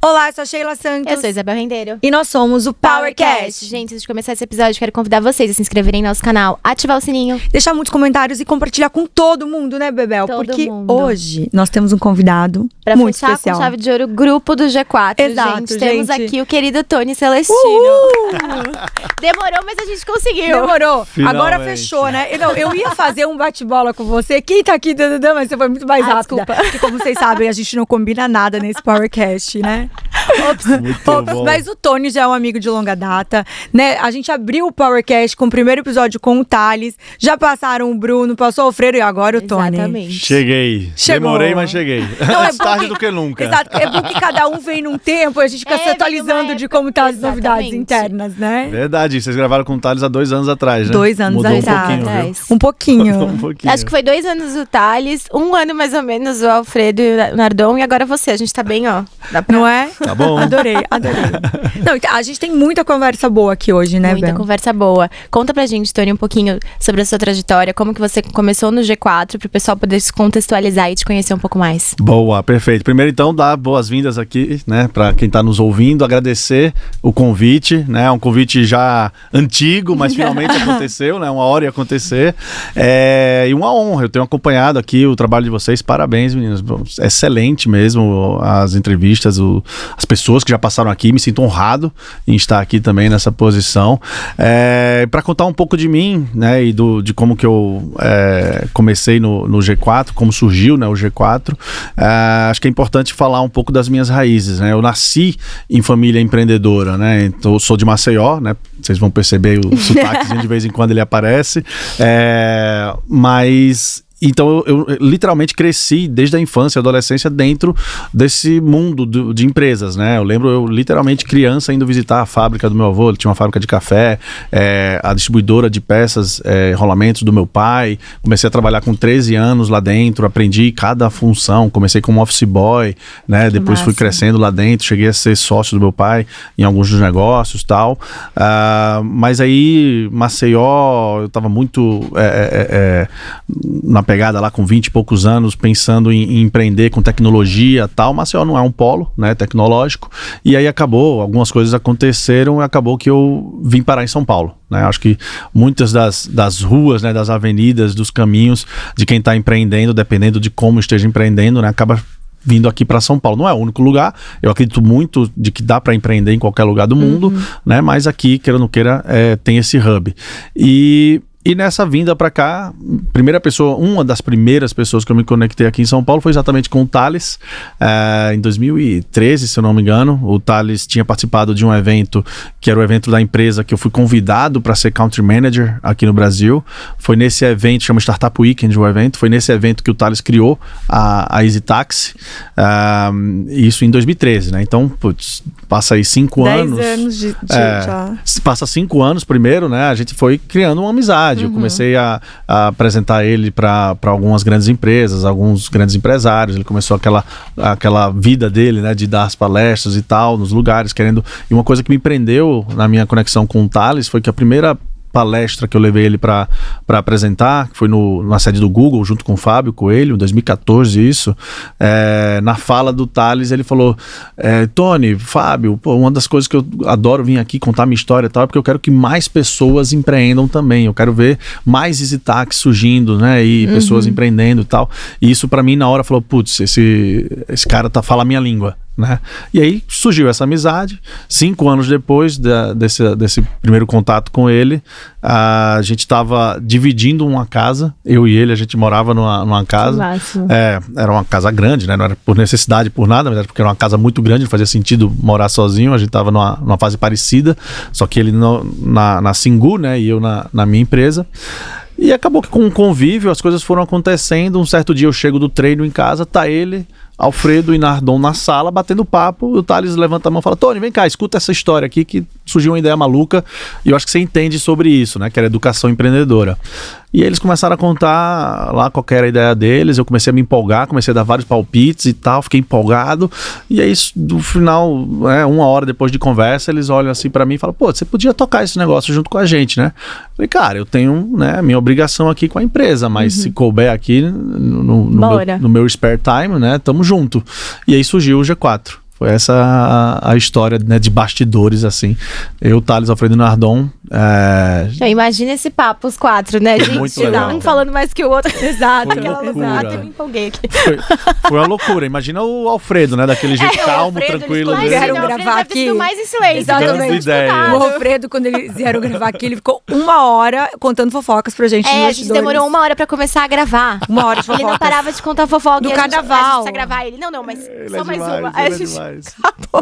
Olá, eu sou a Sheila Santos. Eu sou a Isabel Rendeiro. E nós somos o PowerCast. Gente, antes de começar esse episódio, quero convidar vocês a se inscreverem no nosso canal, ativar o sininho, deixar muitos comentários e compartilhar com todo mundo, né, Bebel? Todo Porque mundo. hoje nós temos um convidado pra muito fechar especial. com chave de ouro o grupo do G4. Exato, Temos gente. aqui o querido Tony Celestino. Demorou, mas a gente conseguiu. Demorou. Finalmente. Agora fechou, né? Eu ia fazer um bate-bola com você. Quem tá aqui, mas você foi muito mais rápida. desculpa. Porque, como vocês sabem, a gente não combina nada nesse PowerCast, né? Muito bom. Mas o Tony já é um amigo de longa data, né? A gente abriu o PowerCast com o primeiro episódio com o Thales. Já passaram o Bruno, passou o Alfredo e agora o Tony. Exatamente. Cheguei. Chegou. Demorei, mas cheguei. Não, Mais bom tarde que- do que nunca. Exato, é bom que cada um vem num tempo e a gente fica se vem atualizando numa de época, como tá as novidades exatamente. internas, né? Verdade, vocês gravaram com o Thales há 2 anos atrás, né? 2 anos Mudou atrás. um pouquinho, viu? Atrás. Um pouquinho. Um pouquinho. Acho que foi 2 anos o Thales, 1 ano mais ou menos o Alfredo e o Nardon, e agora você. A gente tá bem, ó. Dá pra... Não é? Tá bom. Adorei. Não, então, a gente tem muita conversa boa aqui hoje, né, Muita Bel? conversa boa. Conta pra gente, Tony, um pouquinho sobre a sua trajetória, como que você começou no G4, pro pessoal poder se contextualizar e te conhecer um pouco mais. Boa, perfeito. Primeiro, então, dar boas-vindas aqui, né, para quem tá nos ouvindo, agradecer o convite, né, um convite já antigo, mas finalmente aconteceu, né, uma hora ia acontecer, e uma honra, eu tenho acompanhado aqui o trabalho de vocês, parabéns, meninos, excelente mesmo, as entrevistas, as pessoas que já passaram aqui, me sinto honrado em estar aqui também nessa posição, para contar um pouco de mim, né, e de como que eu comecei no G4, como surgiu, né, o G4. Acho que é importante falar um pouco das minhas raízes, né? Eu nasci em família empreendedora, né? Então, eu sou de Maceió, né? Vocês vão perceber o sotaquezinho de vez em quando ele aparece. Mas... Então eu literalmente cresci desde a infância e adolescência dentro desse mundo de empresas, né? Eu lembro eu literalmente criança indo visitar a fábrica do meu avô, ele tinha uma fábrica de café, a distribuidora de peças, rolamentos do meu pai. Comecei a trabalhar com 13 anos lá dentro, aprendi cada função, comecei como office boy, né? Depois fui massa. crescendo lá dentro, cheguei a ser sócio do meu pai em alguns dos negócios e tal. Mas aí Maceió, eu tava muito na pegada lá com 20 e poucos anos, pensando em empreender com tecnologia e tal. Maceió não é um polo, né, tecnológico, e aí algumas coisas aconteceram e acabou que eu vim parar em São Paulo, né? Acho que muitas das ruas, né, das avenidas, dos caminhos de quem está empreendendo, dependendo de como esteja empreendendo, né, acaba vindo aqui para São Paulo. Não é o único lugar, eu acredito muito de que dá para empreender em qualquer lugar do mundo, né? Mas aqui, queira ou não queira, tem esse hub. E nessa vinda pra cá, uma das primeiras pessoas que eu me conectei aqui em São Paulo foi exatamente com o Thales, em 2013, se eu não me engano. O Thales tinha participado de um evento, que era o evento da empresa que eu fui convidado para ser Country Manager aqui no Brasil. Foi nesse evento, chama Startup Weekend o evento, foi nesse evento que o Thales criou a Easy Taxi, isso em 2013, né? Então, passa aí 5 anos. 10 anos de já. Passa 5 anos primeiro, né? A gente foi criando uma amizade. Eu comecei a apresentar ele para algumas grandes empresas, alguns grandes empresários. Ele começou aquela vida dele, né, de dar as palestras e tal, nos lugares, querendo... E uma coisa que me prendeu na minha conexão com o Thales foi que a primeira palestra que eu levei ele para apresentar, que foi na sede do Google, junto com o Fábio Coelho, em 2014 isso, na fala do Thales, ele falou, Tony, Fábio, uma das coisas que eu adoro vir aqui contar minha história e tal, é porque eu quero que mais pessoas empreendam também, eu quero ver mais Easy Taxi surgindo, né, e pessoas empreendendo e tal, e isso para mim na hora falou, putz, esse cara fala a minha língua, né? E aí surgiu essa amizade. 5 anos depois desse primeiro contato com ele, a gente estava dividindo uma casa, eu e ele, a gente morava numa casa. Máximo. Era uma casa grande, né? Não era por necessidade, por nada, mas era porque era uma casa muito grande, não fazia sentido morar sozinho. A gente estava numa fase parecida, só que ele na Singu, né? E eu na minha empresa. E acabou que com o convívio as coisas foram acontecendo. Um certo dia eu chego do treino em casa, tá ele, Alfredo e Nardon na sala, batendo papo, e o Thales levanta a mão e fala, Tony, vem cá, escuta essa história aqui que surgiu uma ideia maluca, e eu acho que você entende sobre isso, né, que era educação empreendedora. E eles começaram a contar lá qual era a ideia deles, eu comecei a me empolgar, comecei a dar vários palpites e tal, fiquei empolgado, e aí no final, 1 hora depois de conversa, eles olham assim pra mim e falam, pô, você podia tocar esse negócio junto com a gente, né? Eu falei, cara, eu tenho, né, minha obrigação aqui com a empresa, mas se couber aqui no meu spare time, né, tamo junto. E aí surgiu o G4. Foi essa a história, né, de bastidores, assim. Eu, Thales, Alfredo e Nardon. Imagina esse papo, os 4, né, Foi gente? muito legal. Um falando mais que o outro. Exato. Foi loucura. Exato, eu me empolguei aqui. Foi uma loucura. Imagina o Alfredo, né? Daquele jeito calmo, Alfredo, tranquilo. eles dele. vieram Alfredo gravar deve ter sido aqui. mais em silêncio. Exatamente. deve ter sido Ideia. escutado. O Alfredo, quando eles vieram gravar aqui, ele ficou 1 hora contando fofocas pra gente. A gente demorou 1 hora pra começar a gravar. 1 hora de Ele fofocas. não parava de contar fofoca. Do e a gente carnaval. precisa gravar ele. Não, mas Ele só é mais demais, uma. ele Aí é a gente demais. acabou.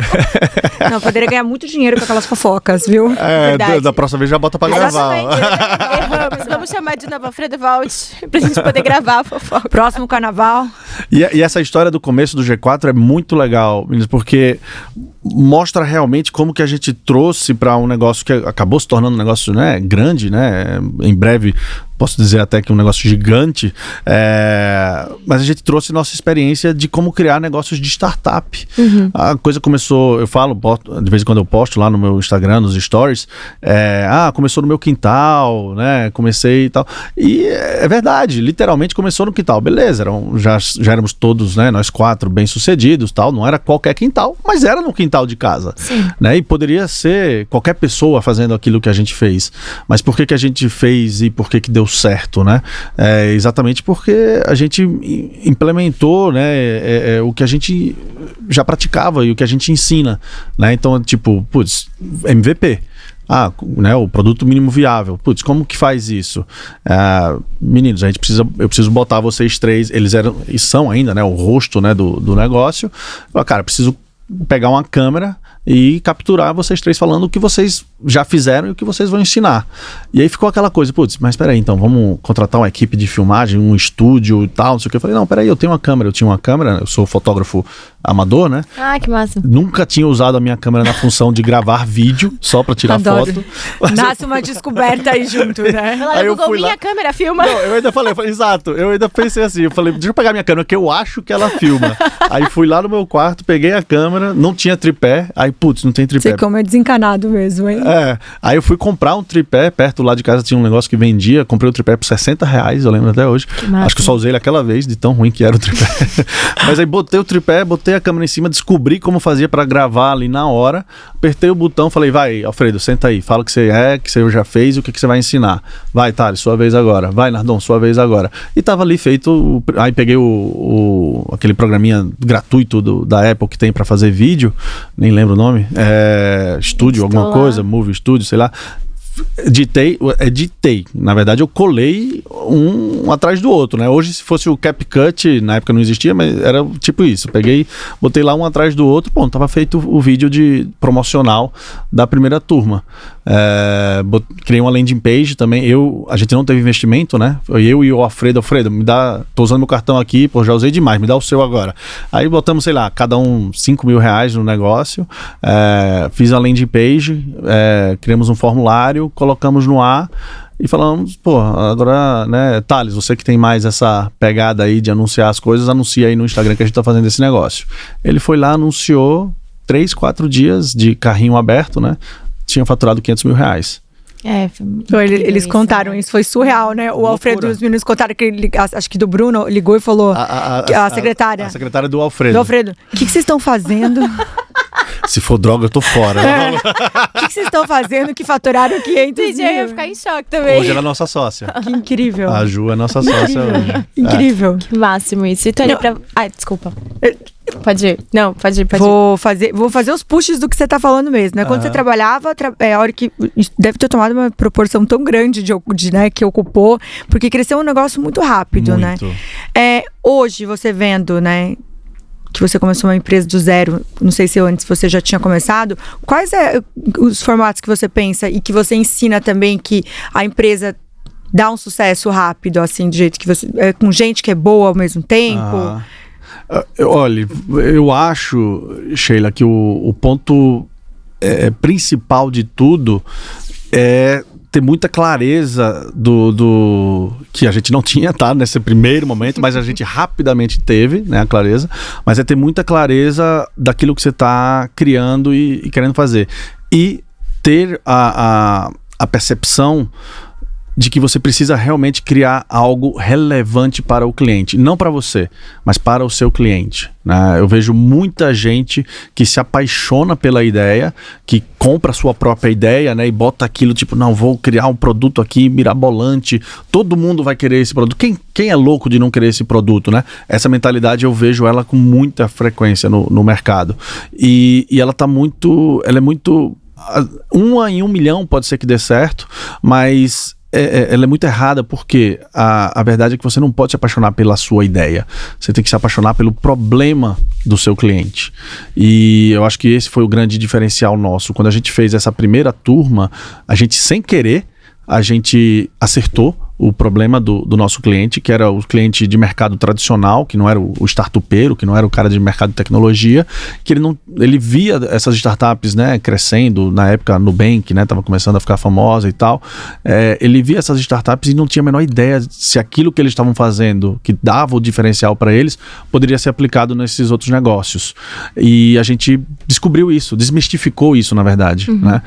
Não, poderia ganhar muito dinheiro com aquelas fofocas, viu? Verdade. Da próxima vez já bota pra gravar. Erramos. Vamos chamar de novo Alfredo Volte pra gente poder gravar a fofoca. Próximo carnaval. E essa história do começo do G4 é muito legal, meninas, porque mostra realmente como que a gente trouxe para um negócio que acabou se tornando um negócio, né, grande, né? Em breve posso dizer até que um negócio gigante, mas a gente trouxe nossa experiência de como criar negócios de startup. A coisa começou, eu falo, de vez em quando eu posto lá no meu Instagram, nos stories, começou no meu quintal, né, comecei e tal, e é verdade, literalmente começou no quintal, beleza, já éramos todos, né, nós 4 bem-sucedidos, tal, não era qualquer quintal, mas era no quintal de casa, né, e poderia ser qualquer pessoa fazendo aquilo que a gente fez, mas por que a gente fez e por que deu certo, né? Exatamente porque a gente implementou, né, o que a gente já praticava e o que a gente ensina, né? Então, tipo, MVP. Né, o produto mínimo viável. Como que faz isso? Meninos, eu preciso botar vocês 3, eles eram e são ainda, né, o rosto, né, do negócio. Cara, preciso pegar uma câmera e capturar vocês 3 falando o que vocês já fizeram e o que vocês vão ensinar. E aí ficou aquela coisa, mas peraí, então vamos contratar uma equipe de filmagem, um estúdio e tal, não sei o que. Eu falei, não, peraí, eu tinha uma câmera, eu sou fotógrafo amador, né? Que massa. Nunca tinha usado a minha câmera na função de gravar vídeo, só pra tirar foto. Nasce uma descoberta aí junto, né? Aí eu fui lá, câmera filma. Não, eu ainda falei, exato, eu ainda pensei assim, eu falei, deixa eu pegar minha câmera, que eu acho que ela filma. Aí fui lá no meu quarto, peguei a câmera, não tinha tripé, aí não tem tripé. Você como é desencanado mesmo, hein? Aí eu fui comprar um tripé, perto lá de casa tinha um negócio que vendia, comprei o tripé por R$60, eu lembro até hoje. Acho que eu só usei ele aquela vez, de tão ruim que era o tripé. Mas aí botei o tripé, botei a câmera em cima, descobri como fazia pra gravar ali na hora, apertei o botão, falei, vai, Alfredo, senta aí, fala o que você já fez e o que você vai ensinar. Vai, Thales, sua vez agora. Vai, Nardon, sua vez agora. E tava ali feito, aí peguei aquele programinha gratuito da Apple que tem pra fazer vídeo, nem lembro o nome, Studio, alguma coisa, Movie Studio, sei lá. Editei. Na verdade, eu colei um atrás do outro, né? Hoje, se fosse o CapCut, na época não existia, mas era tipo isso. Peguei, botei lá um atrás do outro, tava feito o vídeo promocional da primeira turma. Criei uma landing page também. A gente não teve investimento, né? Eu e o Alfredo, tô usando meu cartão aqui, já usei demais, me dá o seu agora. Aí botamos, sei lá, cada um R$5.000 no negócio, fiz a landing page, criamos um formulário, colocamos no ar e falamos, agora, né, Thales, você que tem mais essa pegada aí de anunciar as coisas, anuncia aí no Instagram que a gente tá fazendo esse negócio. Ele foi lá, anunciou 3, 4 dias de carrinho aberto, né? Tinha faturado R$500 mil. Eles contaram isso, foi surreal, né? O Alfredo e os meninos contaram que acho que do Bruno ligou e falou a secretária. A secretária do Alfredo. O que vocês estão fazendo? Se for droga, eu tô fora. O que vocês estão fazendo que faturaram 500 mil? Eu ia ficar em choque também. Hoje ela é nossa sócia. Que incrível. A Ju é nossa sócia hoje. Incrível. Que máximo isso. E Tony, desculpa. Pode ir. Não, pode ir. Vou fazer os pushes do que você tá falando mesmo, né? Quando você trabalhava, a hora que deve ter tomado uma proporção tão grande né, que ocupou, porque cresceu um negócio muito rápido, muito. Né? Hoje, você vendo, né, que você começou uma empresa do zero, não sei se antes você já tinha começado, quais os formatos que você pensa e que você ensina também que a empresa dá um sucesso rápido, assim, do jeito que você... com gente que é boa ao mesmo tempo? Olha, eu acho, Sheila, que o ponto principal de tudo é ter muita clareza do que a gente não tinha, tá? Nesse primeiro momento, mas a gente rapidamente teve, né, a clareza, mas é ter muita clareza daquilo que você está criando e querendo fazer. E ter a percepção de que você precisa realmente criar algo relevante para o cliente, não para você, mas para o seu cliente, né? Eu vejo muita gente que se apaixona pela ideia, que compra a sua própria ideia, né, e bota aquilo tipo, não, vou criar um produto aqui mirabolante, todo mundo vai querer esse produto. Quem é louco de não querer esse produto, né? Essa mentalidade eu vejo ela com muita frequência no mercado. E ela é muito... 1 em 1 milhão pode ser que dê certo, mas ela é muito errada, porque a verdade é que você não pode se apaixonar pela sua ideia, você tem que se apaixonar pelo problema do seu cliente. E eu acho que esse foi o grande diferencial nosso. Quando a gente fez essa primeira turma, a gente, sem querer, a gente acertou o problema do nosso cliente, que era o cliente de mercado tradicional, que não era o startupeiro, que não era o cara de mercado de tecnologia, que ele via essas startups, né, crescendo. Na época, a Nubank, né, estava começando a ficar famosa e tal. Ele via essas startups e não tinha a menor ideia se aquilo que eles estavam fazendo, que dava o diferencial para eles, poderia ser aplicado nesses outros negócios. E a gente descobriu isso, desmistificou isso, na verdade, né?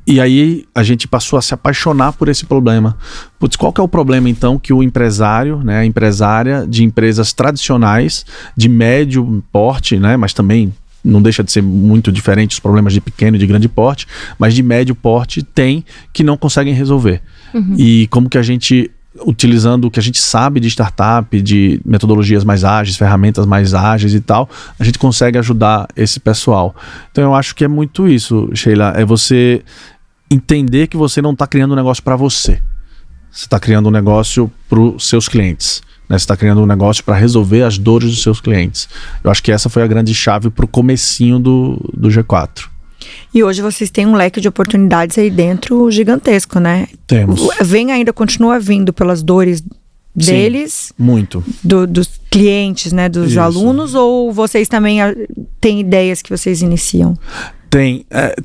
E aí a gente passou a se apaixonar por esse problema. Putz, qual que é o problema então que o empresário, né, a empresária de empresas tradicionais, de médio porte, né, mas também não deixa de ser muito diferente os problemas de pequeno e de grande porte, mas de médio porte tem, que não conseguem resolver. E como que a gente, utilizando o que a gente sabe de startup, de metodologias mais ágeis, ferramentas mais ágeis e tal, a gente consegue ajudar esse pessoal. Então eu acho que é muito isso, Sheila, é você entender que você não está criando um negócio para você. Você está criando um negócio para os seus clientes, né? Você está criando um negócio para resolver as dores dos seus clientes. Eu acho que essa foi a grande chave para o comecinho do G4. E hoje vocês têm um leque de oportunidades aí dentro gigantesco, né? Temos. Continua vindo pelas dores deles? Sim, muito. Dos clientes, né? Dos Isso. alunos, ou vocês também têm ideias que vocês iniciam?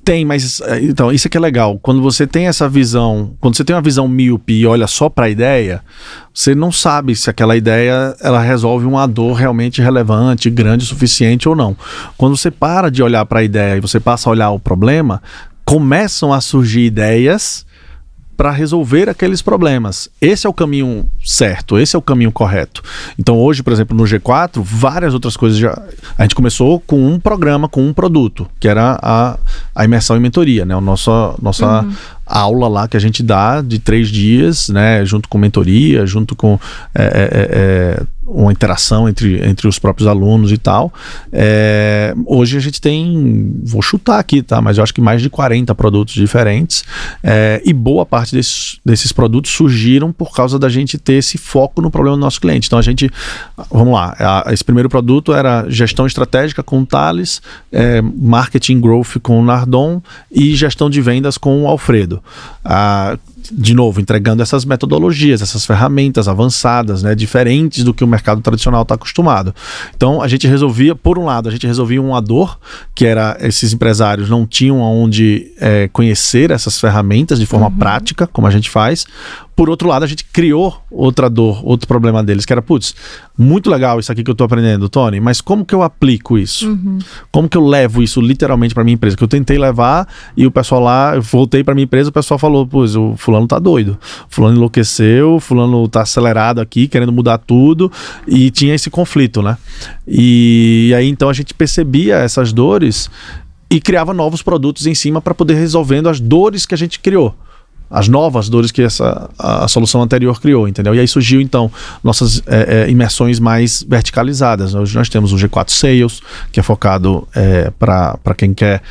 Tem, mas então, isso é que é legal. Quando você tem essa visão, quando você tem uma visão míope e olha só para a ideia, você não sabe se aquela ideia ela resolve uma dor realmente relevante, grande o suficiente ou não. Quando você para de olhar para a ideia e você passa a olhar o problema, começam a surgir ideias para resolver aqueles problemas. Esse é o caminho certo, esse é o caminho correto. Então hoje, por exemplo, no G4, várias outras coisas a gente começou com um programa, com um produto, que era a imersão em mentoria, né? Nossa aula lá que a gente dá de 3 dias, né? Junto com mentoria, junto com uma interação entre os próprios alunos e tal. Hoje a gente tem, vou chutar aqui, tá? Mas eu acho que mais de 40 produtos diferentes, e boa parte desses produtos surgiram por causa da gente ter esse foco no problema do nosso cliente. Então a gente, vamos lá, esse primeiro produto era gestão estratégica com o Thales, marketing growth com o Nardon e gestão de vendas com o Alfredo. De novo, entregando essas metodologias, essas ferramentas avançadas, né, diferentes do que o mercado tradicional está acostumado. Então, a gente resolvia, por um lado, uma dor, que era esses empresários não tinham aonde conhecer essas ferramentas de forma prática, como a gente faz. Por outro lado, a gente criou outra dor, outro problema deles, que era, putz, muito legal isso aqui que eu tô aprendendo, Tony, mas como que eu aplico isso? Como que eu levo isso literalmente para minha empresa? Que eu tentei levar e o pessoal lá, eu voltei para minha empresa, o pessoal falou, putz, o fulano tá doido, fulano enlouqueceu, fulano tá acelerado aqui, querendo mudar tudo, e tinha esse conflito, né? E aí, então, a gente percebia essas dores e criava novos produtos em cima para poder resolvendo as dores que a gente criou. As novas dores que a solução anterior criou, entendeu? E aí surgiu, então, nossas imersões mais verticalizadas. Hoje nós temos o G4 Sales, que é focado para quem quer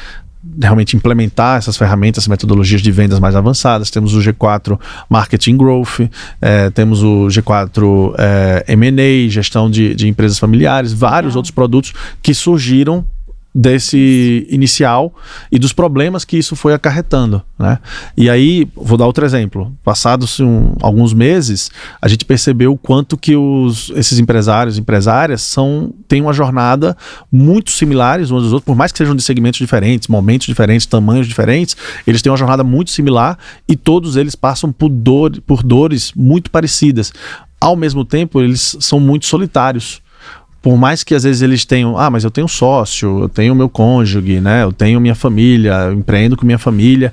realmente implementar essas ferramentas, essas metodologias de vendas mais avançadas. Temos o G4 Marketing Growth, temos o G4 M&A, gestão de empresas familiares, vários outros produtos que surgiram desse inicial e dos problemas que isso foi acarretando, né? E aí, vou dar outro exemplo. Passados alguns meses, a gente percebeu o quanto que esses empresários e empresárias têm uma jornada muito similares uns dos outros, por mais que sejam de segmentos diferentes, momentos diferentes, tamanhos diferentes, eles têm uma jornada muito similar e todos eles passam por dores muito parecidas. Ao mesmo tempo, eles são muito solitários. Por mais que às vezes eles tenham, mas eu tenho sócio, eu tenho meu cônjuge, né? Eu tenho minha família, eu empreendo com minha família.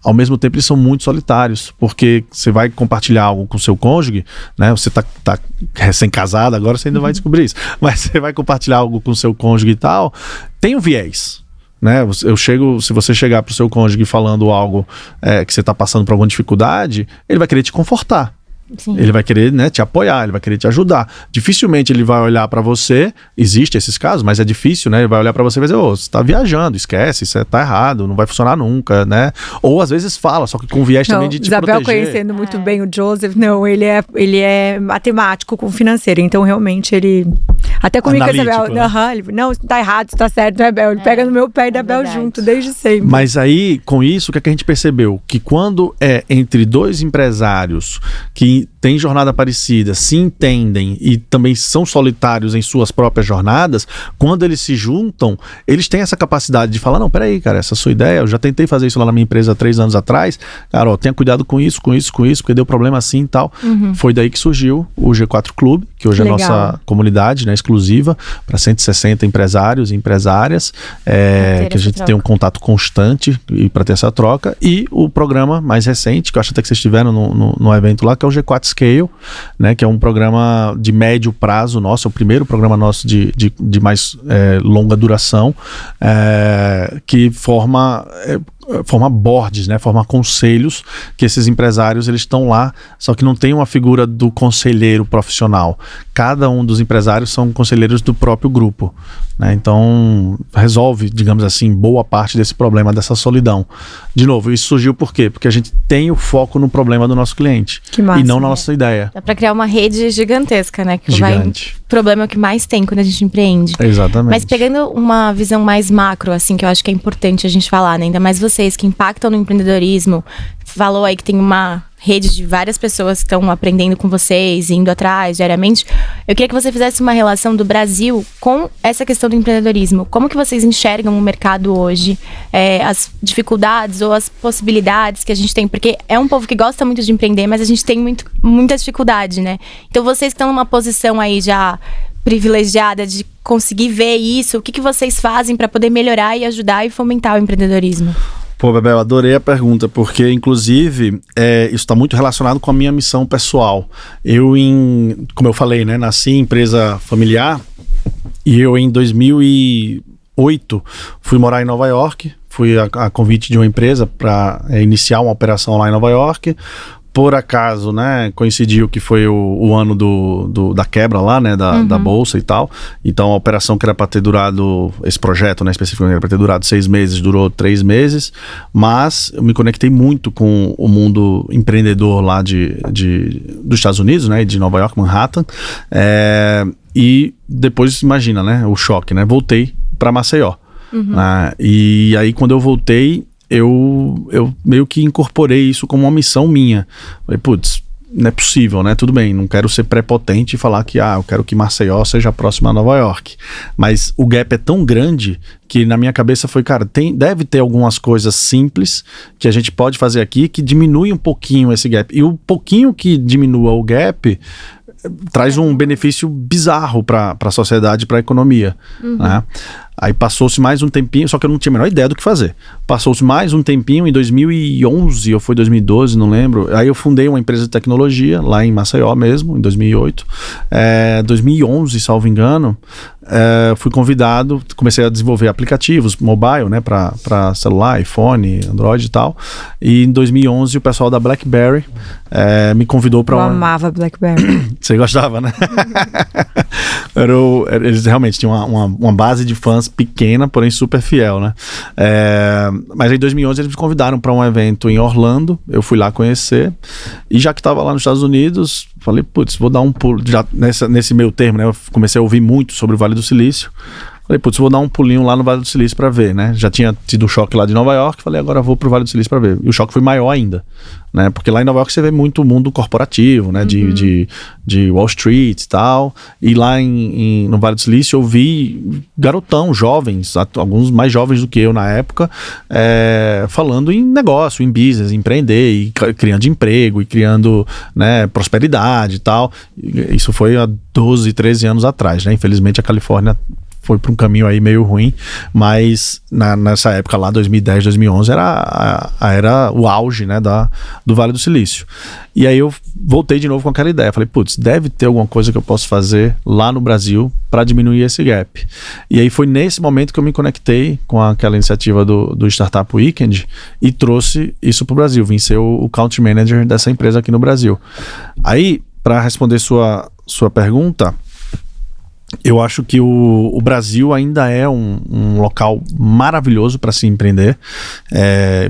ao mesmo tempo eles são muito solitários, porque você vai compartilhar algo com seu cônjuge, né? Você vai compartilhar algo com seu cônjuge, né? Você tá recém-casado, agora você ainda vai descobrir isso, mas você vai compartilhar algo com seu cônjuge e tal, tem um viés, né? Se você chegar pro seu cônjuge falando algo que você tá passando por alguma dificuldade, ele vai querer te confortar. Sim. Ele vai querer, né, te apoiar, ele vai querer te ajudar. Dificilmente ele vai olhar pra você, existem esses casos, mas é difícil, né? Ele vai olhar pra você e vai dizer, você tá viajando, esquece, isso tá errado, não vai funcionar nunca, né? Ou às vezes fala, só que com viés também de te Isabel proteger. conhecendo muito bem o Joseph, não, ele é matemático com financeiro, então realmente ele... Até comigo com a Isabel, né? Ele, não, isso tá errado, isso tá certo, né, Bel? Ele pega no meu pé e da Bel junto, desde sempre. Mas aí, com isso, o que a gente percebeu? Que quando é entre dois empresários que têm jornada parecida, se entendem e também são solitários em suas próprias jornadas, quando eles se juntam, eles têm essa capacidade de falar, não, peraí, cara, essa é a sua ideia, eu já tentei fazer isso lá na minha empresa há 3 anos atrás, cara, tenha cuidado com isso, porque deu problema assim e tal. Foi daí que surgiu o G4 Clube, que hoje é a nossa comunidade, né, exclusiva para 160 empresários e empresárias, que a gente tem um contato constante para ter essa troca, e o programa mais recente, que eu acho até que vocês estiveram no evento lá, que é o G4 Scale, né, que é um programa de médio prazo nosso, é o primeiro programa nosso de mais longa duração, que forma boards, né, forma conselhos, que esses empresários eles estão lá, só que não tem uma figura do conselheiro profissional. Cada um dos empresários são conselheiros do próprio grupo, né? Então resolve, digamos assim, boa parte desse problema, dessa solidão. De novo, isso surgiu por quê? Porque a gente tem o foco no problema do nosso cliente, que massa, e não na nossa ideia. Dá pra criar uma rede gigantesca, né? Que Gigante. O problema é o que mais tem quando a gente empreende. Exatamente. Mas pegando uma visão mais macro, assim, que eu acho que é importante a gente falar, né? Ainda mais vocês que impactam no empreendedorismo, falou aí que tem uma rede de várias pessoas que estão aprendendo com vocês, indo atrás diariamente. Eu queria que você fizesse uma relação do Brasil com essa questão do empreendedorismo. Como que vocês enxergam o mercado hoje, as dificuldades ou as possibilidades que a gente tem? Porque é um povo que gosta muito de empreender, mas a gente tem muita dificuldade, né? Então vocês que estão numa posição aí já privilegiada de conseguir ver isso, o que vocês fazem para poder melhorar e ajudar e fomentar o empreendedorismo? Pô, Bebel, eu adorei a pergunta, porque, inclusive, isso está muito relacionado com a minha missão pessoal. Como eu falei, né, nasci em empresa familiar, e eu, em 2008, fui morar em Nova York, fui a convite de uma empresa para iniciar uma operação lá em Nova York. Por acaso, né, coincidiu que foi o ano da quebra lá, né, da bolsa e tal. Então a operação que era para ter durado, esse projeto, né, especificamente era para ter durado 6 meses, durou 3 meses. Mas eu me conectei muito com o mundo empreendedor lá dos Estados Unidos, né, de Nova York, Manhattan. E depois, imagina, né, o choque, né, voltei para Maceió. E aí quando eu voltei, eu meio que incorporei isso como uma missão minha. Falei, putz, não é possível, né? Tudo bem, não quero ser prepotente e falar que eu quero que Maceió seja próxima a Nova York. Mas o gap é tão grande que na minha cabeça foi, cara, deve ter algumas coisas simples que a gente pode fazer aqui que diminui um pouquinho esse gap. E o pouquinho que diminua o gap traz um benefício bizarro para a sociedade e para a economia, né? Aí passou-se mais um tempinho, só que eu não tinha a menor ideia do que fazer. Passou-se mais um tempinho, em 2011, ou foi 2012, não lembro. Aí eu fundei uma empresa de tecnologia, lá em Maceió mesmo, em 2008. 2011, salvo engano, fui convidado, comecei a desenvolver aplicativos mobile, né, para celular, iPhone, Android e tal. E em 2011 o pessoal da BlackBerry me convidou para Eu amava BlackBerry. Você gostava, né? Eles realmente tinham uma base de fãs pequena, porém super fiel, né? Mas em 2011 eles me convidaram para um evento em Orlando, eu fui lá conhecer, e já que estava lá nos Estados Unidos, falei, putz, vou dar um pulo, já nesse meio termo, né? Eu comecei a ouvir muito sobre o Vale do Silício. Falei, putz, vou dar um pulinho lá no Vale do Silício para ver, né? Já tinha tido o choque lá de Nova York, falei, agora vou pro Vale do Silício para ver. E o choque foi maior ainda, né? Porque lá em Nova York você vê muito o mundo corporativo, né? De Wall Street e tal. E lá no Vale do Silício eu vi garotão, jovens, alguns mais jovens do que eu na época, falando em negócio, em business, empreender, e criando emprego, e criando, né, prosperidade e tal. Isso foi há 12, 13 anos atrás, né? Infelizmente a Califórnia foi para um caminho aí meio ruim, mas nessa época lá, 2010, 2011, era o auge, né, do Vale do Silício. E aí eu voltei de novo com aquela ideia, falei, putz, deve ter alguma coisa que eu possa fazer lá no Brasil para diminuir esse gap. E aí foi nesse momento que eu me conectei com aquela iniciativa do Startup Weekend e trouxe isso para o Brasil, vim ser o Country Manager dessa empresa aqui no Brasil. Aí, para responder sua pergunta, eu acho que o Brasil ainda é um local maravilhoso para se empreender,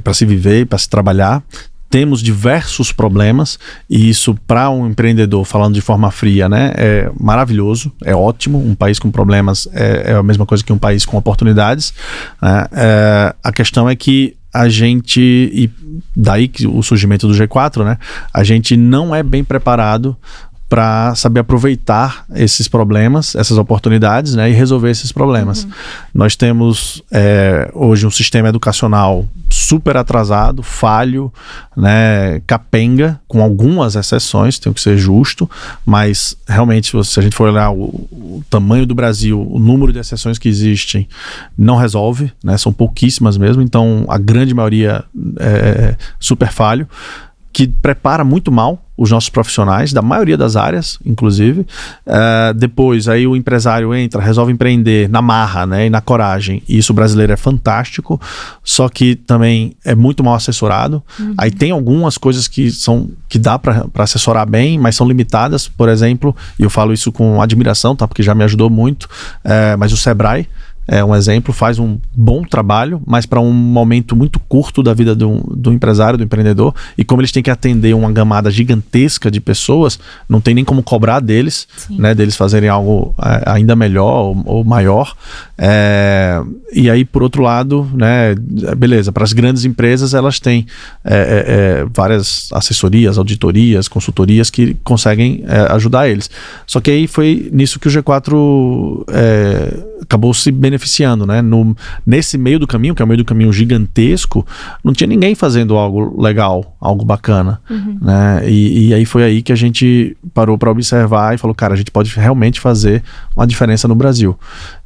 para se viver, para se trabalhar. Temos diversos problemas e isso para um empreendedor, falando de forma fria, né, é maravilhoso, é ótimo. Um país com problemas é a mesma coisa que um país com oportunidades, né? A questão é que a gente, e daí que o surgimento do G4, né, a gente não é bem preparado para saber aproveitar esses problemas, essas oportunidades, né, e resolver esses problemas. Nós temos hoje um sistema educacional super atrasado, falho, né, capenga, com algumas exceções, tenho que ser justo, mas realmente, se a gente for olhar o tamanho do Brasil, o número de exceções que existem, não resolve, né, são pouquíssimas mesmo, então a grande maioria é super falho, que prepara muito mal os nossos profissionais, da maioria das áreas, inclusive. Depois, aí o empresário entra, resolve empreender na marra, né, e na coragem. E isso, o brasileiro é fantástico, só que também é muito mal assessorado. Aí tem algumas coisas que dá para assessorar bem, mas são limitadas. Por exemplo, e eu falo isso com admiração, tá, porque já me ajudou muito, mas o Sebrae é um exemplo, faz um bom trabalho, mas para um momento muito curto da vida do empresário, do empreendedor, e como eles têm que atender uma gamada gigantesca de pessoas, não tem nem como cobrar deles, né, deles fazerem algo ainda melhor ou maior. E aí, por outro lado, né, beleza, para as grandes empresas, elas têm várias assessorias, auditorias, consultorias que conseguem ajudar eles. Só que aí foi nisso que o G4 acabou se beneficiando, né? Nesse meio do caminho, que é um meio do caminho gigantesco, não tinha ninguém fazendo algo legal, algo bacana, né? E aí foi aí que a gente parou para observar e falou, cara, a gente pode realmente fazer uma diferença no Brasil.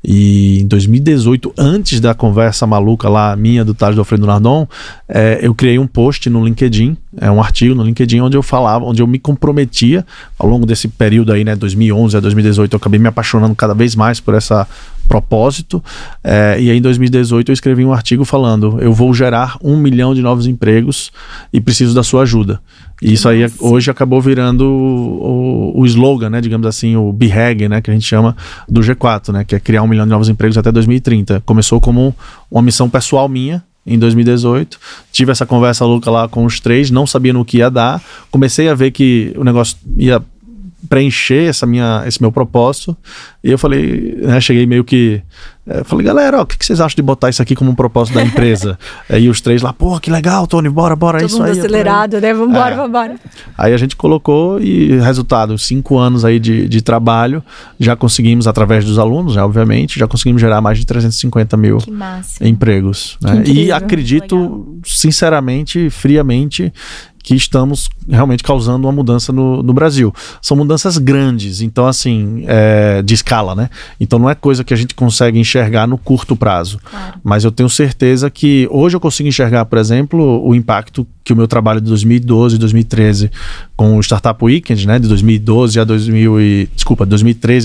E em 2018, antes da conversa maluca lá, minha, do Thales, do Alfredo Nardon, eu criei um post no LinkedIn, um artigo no LinkedIn, onde eu falava, onde eu me comprometia, ao longo desse período aí, né, 2011 a 2018, eu acabei me apaixonando cada vez mais por essa propósito, e aí em 2018 eu escrevi um artigo falando, eu vou gerar 1 milhão de novos empregos e preciso da sua ajuda. E isso aí hoje acabou virando o slogan, né, digamos assim, o BHAG, né, que a gente chama do G4, né, que é criar 1 milhão de novos empregos até 2030. Começou como uma missão pessoal minha, em 2018, tive essa conversa louca lá com os 3, não sabia no que ia dar, comecei a ver que o negócio ia preencher esse meu propósito, e eu falei, né, cheguei meio que falei, galera, o que vocês acham de botar isso aqui como um propósito da empresa? Aí os 3 lá, pô, que legal, Tony, bora, todo isso mundo aí. acelerado, né? Vambora. Aí a gente colocou e resultado, 5 anos aí de trabalho, já conseguimos, através dos alunos, né, obviamente, já conseguimos gerar mais de 350 mil empregos. Né? E acredito, sinceramente, friamente, que estamos realmente causando uma mudança no Brasil. São mudanças grandes, então assim, de escala, né? Então não é coisa que a gente consegue enxergar no curto prazo. Claro. Mas eu tenho certeza que hoje eu consigo enxergar, por exemplo, o impacto que o meu trabalho de 2012 e 2013 com o Startup Weekend, né, de 2013 a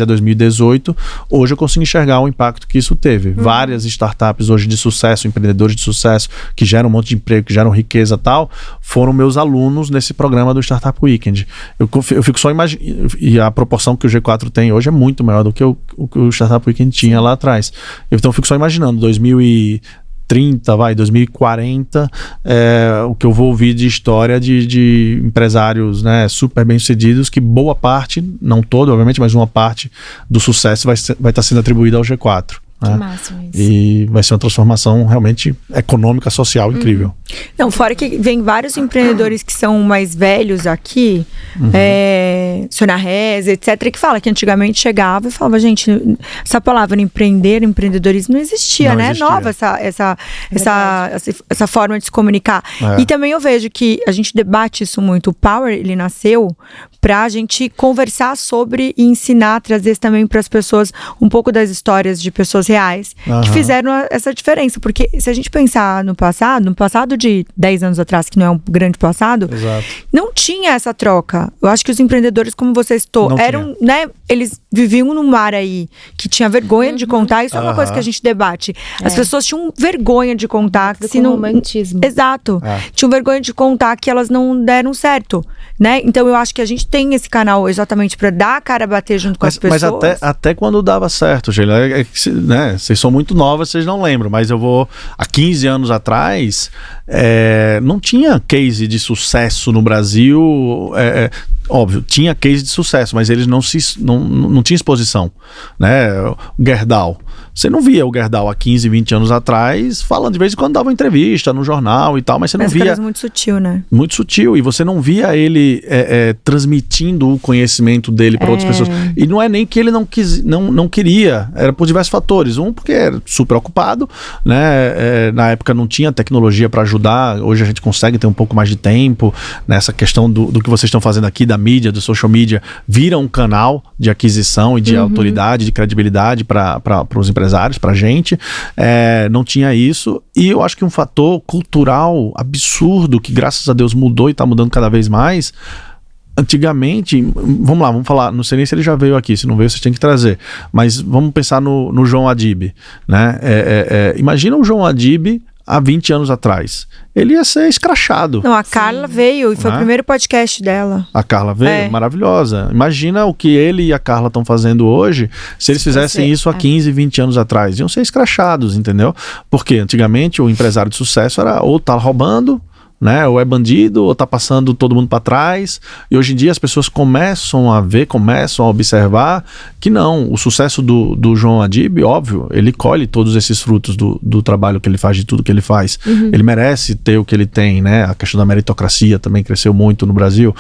2018, hoje eu consigo enxergar o impacto que isso teve. Várias startups hoje de sucesso, empreendedores de sucesso, que geram um monte de emprego, que geram riqueza e tal, foram meus alunos nesse programa do Startup Weekend. Eu fico só imaginando, e a proporção que o G4 tem hoje é muito maior do que o Startup Weekend tinha lá atrás. Então eu fico só imaginando, 2040, o que eu vou ouvir de história de empresários, né, super bem-sucedidos, que boa parte, não todo, obviamente, mas uma parte do sucesso vai estar sendo atribuída ao G4. Que né? máximo isso. E vai ser uma transformação realmente econômica, social incrível. Não, fora que vem vários empreendedores que são mais velhos aqui, Sônia Reza, etc., que fala que antigamente chegava e falava, gente, essa palavra empreendedorismo não existia, Não né? existia. Nova essa forma de se comunicar. E também eu vejo que a gente debate isso muito. O Power, ele nasceu pra gente conversar sobre e ensinar, trazer também para as pessoas um pouco das histórias de pessoas reais que fizeram essa diferença. Porque se a gente pensar no passado de 10 anos atrás, que não é um grande passado, Exato. não tinha essa troca. Eu acho que os empreendedores, como você citou, Não eram, né, eles viviam num mar aí que tinha vergonha de contar. Isso é uma coisa que a gente debate. As pessoas tinham vergonha de contar. Se não, romantismo. Exato. Tinham vergonha de contar que elas não deram certo, né? Então eu acho que a gente tem esse canal exatamente para dar a cara a bater junto com as pessoas. Mas até quando dava certo, Sheila, né? Vocês são muito novas, vocês não lembram, mas eu vou... Há 15 anos atrás, não tinha case de sucesso no Brasil... Óbvio, tinha case de sucesso, mas eles não tinham exposição, né? O Gerdau. Você não via o Gerdau há 15, 20 anos atrás falando, de vez em quando dava uma entrevista no jornal e tal, mas você não via... Mas muito sutil, né? Muito sutil, e você não via ele transmitindo o conhecimento dele para outras pessoas. E não é nem que ele não queria, era por diversos fatores. Um, porque era super ocupado, né? Na época não tinha tecnologia para ajudar, hoje a gente consegue ter um pouco mais de tempo nessa questão do que vocês estão fazendo aqui, da mídia, do social media, vira um canal de aquisição e de autoridade, de credibilidade para os empresários, para a gente. Não tinha isso, e eu acho que um fator cultural absurdo, que graças a Deus mudou e está mudando cada vez mais. Antigamente, vamos falar, não sei nem se ele já veio aqui, se não veio vocês têm que trazer, mas vamos pensar no João Adib, né? Imagina o João Adib há 20 anos atrás. Ele ia ser escrachado. Não, a Carla veio e foi o primeiro podcast dela. A Carla veio, maravilhosa. Imagina o que ele e a Carla estão fazendo hoje, se eles fizessem isso há 15, 20 anos atrás. Iam ser escrachados, entendeu? Porque antigamente o empresário de sucesso era ou tá roubando, né? Ou é bandido, ou tá passando todo mundo para trás. E hoje em dia as pessoas começam a ver, começam a observar que não, o sucesso do João Adib, óbvio, ele colhe todos esses frutos do trabalho que ele faz, de tudo que ele faz. Ele merece ter o que ele tem, né? A questão da meritocracia também cresceu muito no Brasil.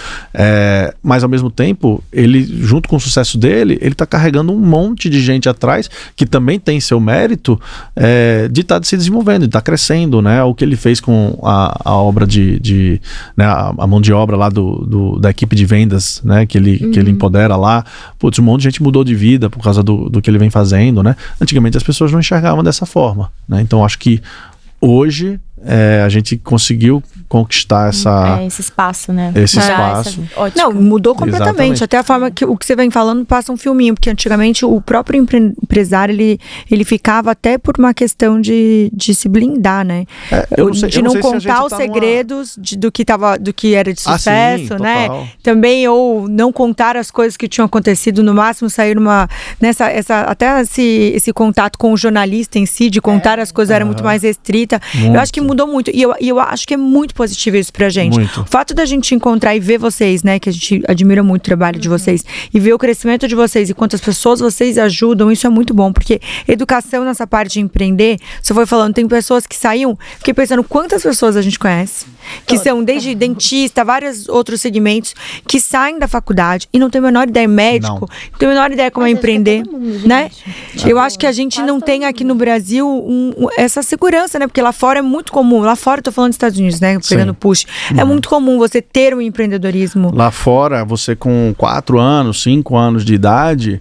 Mas ao mesmo tempo, ele, junto com o sucesso dele, ele tá carregando um monte de gente atrás que também tem seu mérito de estar se desenvolvendo, de estar crescendo, né? O que ele fez com a obra né, a mão de obra lá da equipe de vendas, né, que ele empodera lá. Putz, um monte de gente mudou de vida por causa do que ele vem fazendo, né? Antigamente as pessoas não enxergavam dessa forma, né? Então acho que hoje a gente conseguiu conquistar esse espaço, né? Esse espaço. Não, mudou completamente. Exatamente. Até a forma que o que você vem falando passa um filminho, porque antigamente o próprio empresário ele ficava até por uma questão de se blindar, né? De não contar os segredos do que era de sucesso, sim, né? total. Também, ou não contar as coisas que tinham acontecido, no máximo sair até esse contato com o jornalista em si, de contar as coisas era muito mais restrita. Muito. Eu acho que mudou muito. E eu acho que é muito positivo isso pra gente. Muito. O fato da gente encontrar e ver vocês, né? Que a gente admira muito o trabalho de vocês. E ver o crescimento de vocês e quantas pessoas vocês ajudam, isso é muito bom. Porque educação nessa parte de empreender, você foi falando, tem pessoas que saíam, fiquei pensando quantas pessoas a gente conhece. Que são desde dentista, vários outros segmentos, que saem da faculdade e não tem a menor ideia, médico, não tem a menor ideia como é empreender, né? Eu acho que a gente não tem aqui no Brasil essa segurança, né? Porque lá fora é muito comum. Lá fora, eu tô falando dos Estados Unidos, né? Pegando push. É muito comum você ter um empreendedorismo. Lá fora, você com 4 anos, 5 anos de idade,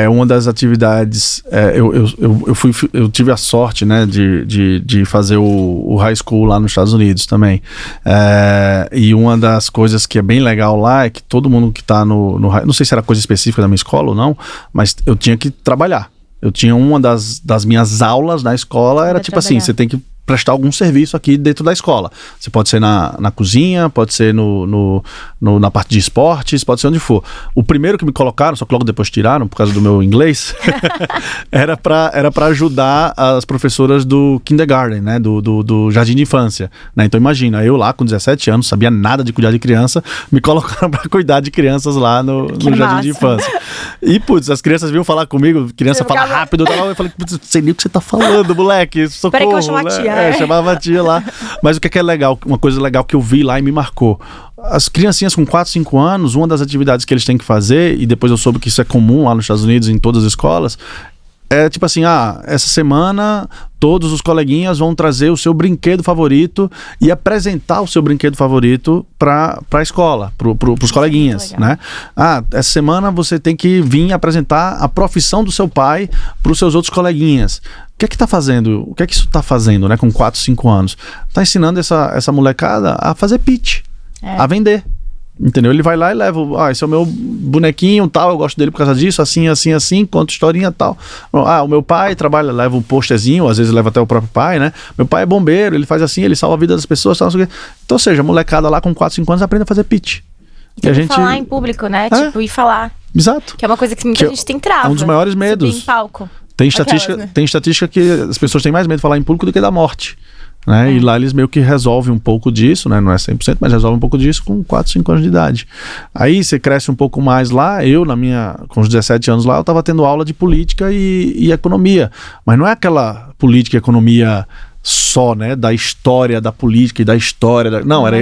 uma das atividades... eu tive a sorte, né, de fazer o high school lá nos Estados Unidos também. E uma das coisas que é bem legal lá é que todo mundo que tá no high... Não sei se era coisa específica da minha escola ou não, mas eu tinha que trabalhar. Eu tinha uma das minhas aulas na escola, era tipo assim, você tem que prestar algum serviço aqui dentro da escola. Você pode ser na cozinha, pode ser na parte de esportes, pode ser onde for. O primeiro que me colocaram, só que logo depois tiraram por causa do meu inglês, era para ajudar as professoras do kindergarten, né, do jardim de infância, né? Então imagina, eu lá com 17 anos, sabia nada de cuidar de criança, me colocaram para cuidar de crianças lá no jardim de infância. E, putz, as crianças vinham falar comigo, criança fala rápido, eu falei, putz, não sei nem o que você tá falando, moleque, socorro. Peraí que eu chamo a tia. Chamava a tia lá. Mas o que é legal, uma coisa legal que eu vi lá e me marcou. As criancinhas com 4, 5 anos, uma das atividades que eles têm que fazer, e depois eu soube que isso é comum lá nos Estados Unidos, em todas as escolas, é tipo assim, essa semana todos os coleguinhas vão trazer o seu brinquedo favorito e apresentar o seu brinquedo favorito para a escola, pros coleguinhas, né? Essa semana você tem que vir apresentar a profissão do seu pai para os seus outros coleguinhas. O que tá fazendo? O que isso tá fazendo, né? Com 4, 5 anos? Tá ensinando essa molecada a fazer pitch, a vender. Entendeu? Ele vai lá e leva, esse é o meu bonequinho, tal, eu gosto dele por causa disso, assim, conta historinha, tal. O meu pai trabalha, leva um posterzinho, às vezes leva até o próprio pai, né? Meu pai é bombeiro, ele faz assim, ele salva a vida das pessoas, tal, não sei o quê. Então, ou seja, a molecada lá com 4, 5 anos aprende a fazer pitch. E a gente falar em público, né? Tipo, ir falar. Exato. Que é uma coisa que muita gente tem trava. É um dos maiores medos. Subir em palco. Tem estatística que as pessoas têm mais medo de falar em público do que da morte. Né? E lá eles meio que resolvem um pouco disso, né? Não é 100%, mas resolvem um pouco disso com 4, 5 anos de idade. Aí você cresce um pouco mais lá, com os 17 anos lá, eu estava tendo aula de política e economia, mas não é aquela política e economia só, né? Da história da política e da história, não, era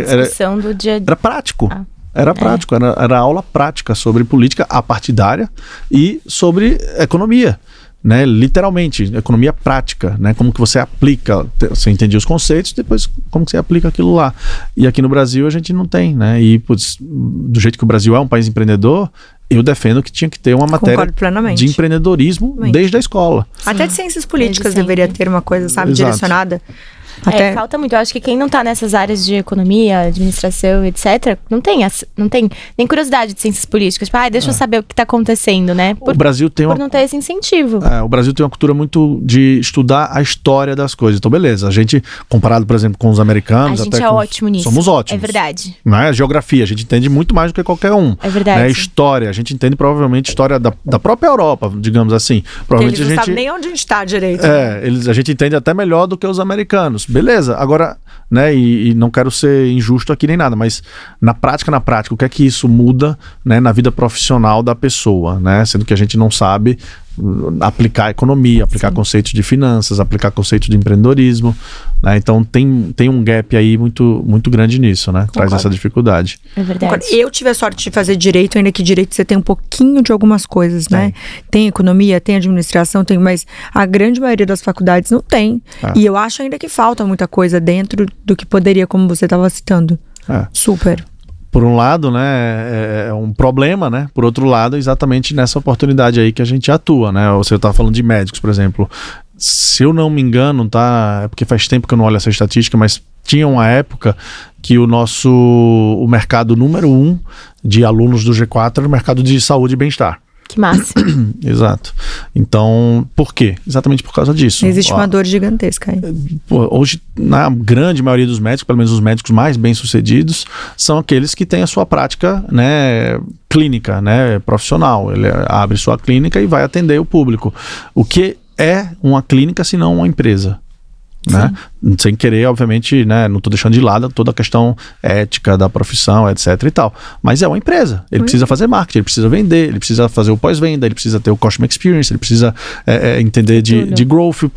do dia... era prático. Era prático, era aula prática sobre política apartidária e sobre economia. Né, literalmente, economia prática, né, como que você aplica, você entendia os conceitos, depois como que você aplica aquilo lá. E aqui no Brasil a gente não tem, né, e putz, do jeito que o Brasil é um país empreendedor, eu defendo que tinha que ter uma matéria de empreendedorismo desde a escola. Sim. Até de ciências políticas deveria ter uma coisa, sabe, direcionada. Falta muito. Eu acho que quem não tá nessas áreas de economia, administração, etc., não tem nem curiosidade de ciências políticas. Tipo, deixa eu saber o que tá acontecendo, né? O Brasil tem por não ter esse incentivo. O Brasil tem uma cultura muito de estudar a história das coisas. Então, beleza. A gente, comparado, por exemplo, com os americanos... A gente ótimo nisso. Somos ótimos. É verdade. Né? Geografia, a gente entende muito mais do que qualquer um. É verdade. Né? História, a gente entende provavelmente história da própria Europa, digamos assim. Provavelmente eles não sabem nem onde a gente tá direito. A gente entende até melhor do que os americanos. Beleza, agora, né, e não quero ser injusto aqui nem nada, mas na prática, o que é que isso muda, né, na vida profissional da pessoa, né, sendo que a gente não sabe aplicar economia, aplicar conceitos de finanças, aplicar conceitos de empreendedorismo, né, então tem um gap aí muito, muito grande nisso, né, traz essa dificuldade. É verdade. Eu tive a sorte de fazer direito, ainda que direito você tem um pouquinho de algumas coisas, né, tem economia, tem administração, mas a grande maioria das faculdades não tem, e eu acho ainda que falta muita coisa dentro do que poderia, como você estava citando. Super. Por um lado, né, é um problema, né? Por outro lado, exatamente nessa oportunidade aí que a gente atua, né? Você tá falando de médicos, por exemplo. Se eu não me engano, tá? É porque faz tempo que eu não olho essa estatística, mas tinha uma época que o mercado número 1 de alunos do G4 era o mercado de saúde e bem-estar. Que massa. Exato. Então, por quê? Exatamente por causa disso. Existe uma dor gigantesca aí. Hoje, na grande maioria dos médicos, pelo menos os médicos mais bem-sucedidos, são aqueles que têm a sua prática, né, clínica, né, profissional. Ele abre sua clínica e vai atender o público. O que é uma clínica se não uma empresa? Né? Sem querer, obviamente, né, não estou deixando de lado toda a questão ética da profissão, etc e tal, mas é uma empresa, ele precisa fazer marketing, ele precisa vender, ele precisa fazer o pós-venda, ele precisa ter o customer experience, ele precisa entender de growth,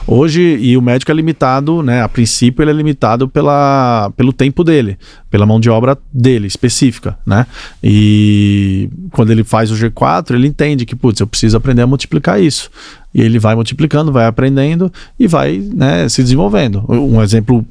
hoje, e o médico é limitado, né, a princípio ele é limitado pelo tempo dele, pela mão de obra dele, específica, né, e quando ele faz o G4, ele entende que, eu preciso aprender a multiplicar isso. E ele vai multiplicando, vai aprendendo e vai, né, se desenvolvendo. Um exemplo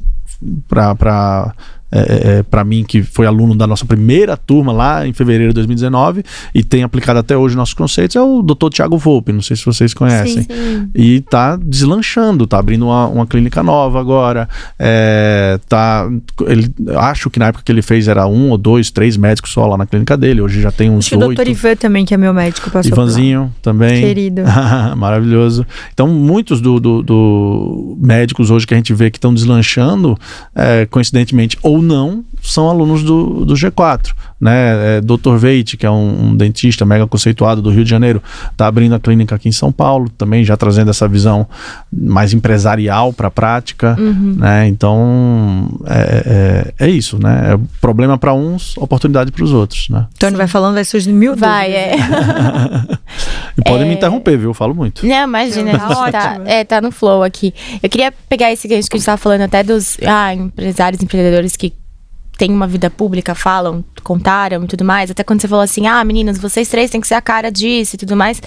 para mim, que foi aluno da nossa primeira turma lá em fevereiro de 2019 e tem aplicado até hoje nossos conceitos, é o Dr. Thiago Volpe, não sei se vocês conhecem. Sim. E tá deslanchando, tá abrindo uma clínica nova agora, acho que na época que ele fez era 1 ou 2, 3 médicos só lá na clínica dele, hoje já tem uns 8. O Dr. Ivan também, que é meu médico, passou Ivanzinho também. Querido. Maravilhoso. Então, muitos do médicos hoje que a gente vê que estão deslanchando, coincidentemente ou não, são alunos do G4, né? Dr. Veit, que é um dentista mega conceituado do Rio de Janeiro, está abrindo a clínica aqui em São Paulo, também já trazendo essa visão mais empresarial para a prática, né? Então, é isso, né? É problema para uns, oportunidade para os outros, né? Tony vai falando, vai surgir mil dúvidas. Vai, E podem me interromper, viu? Eu falo muito. Não, imagina, Tá ótimo. Tá no flow aqui. Eu queria pegar esse gancho que a gente tava falando até dos empresários, empreendedores que têm uma vida pública, falam, contaram e tudo mais. Até quando você falou assim, meninas, vocês três têm que ser a cara disso e tudo mais.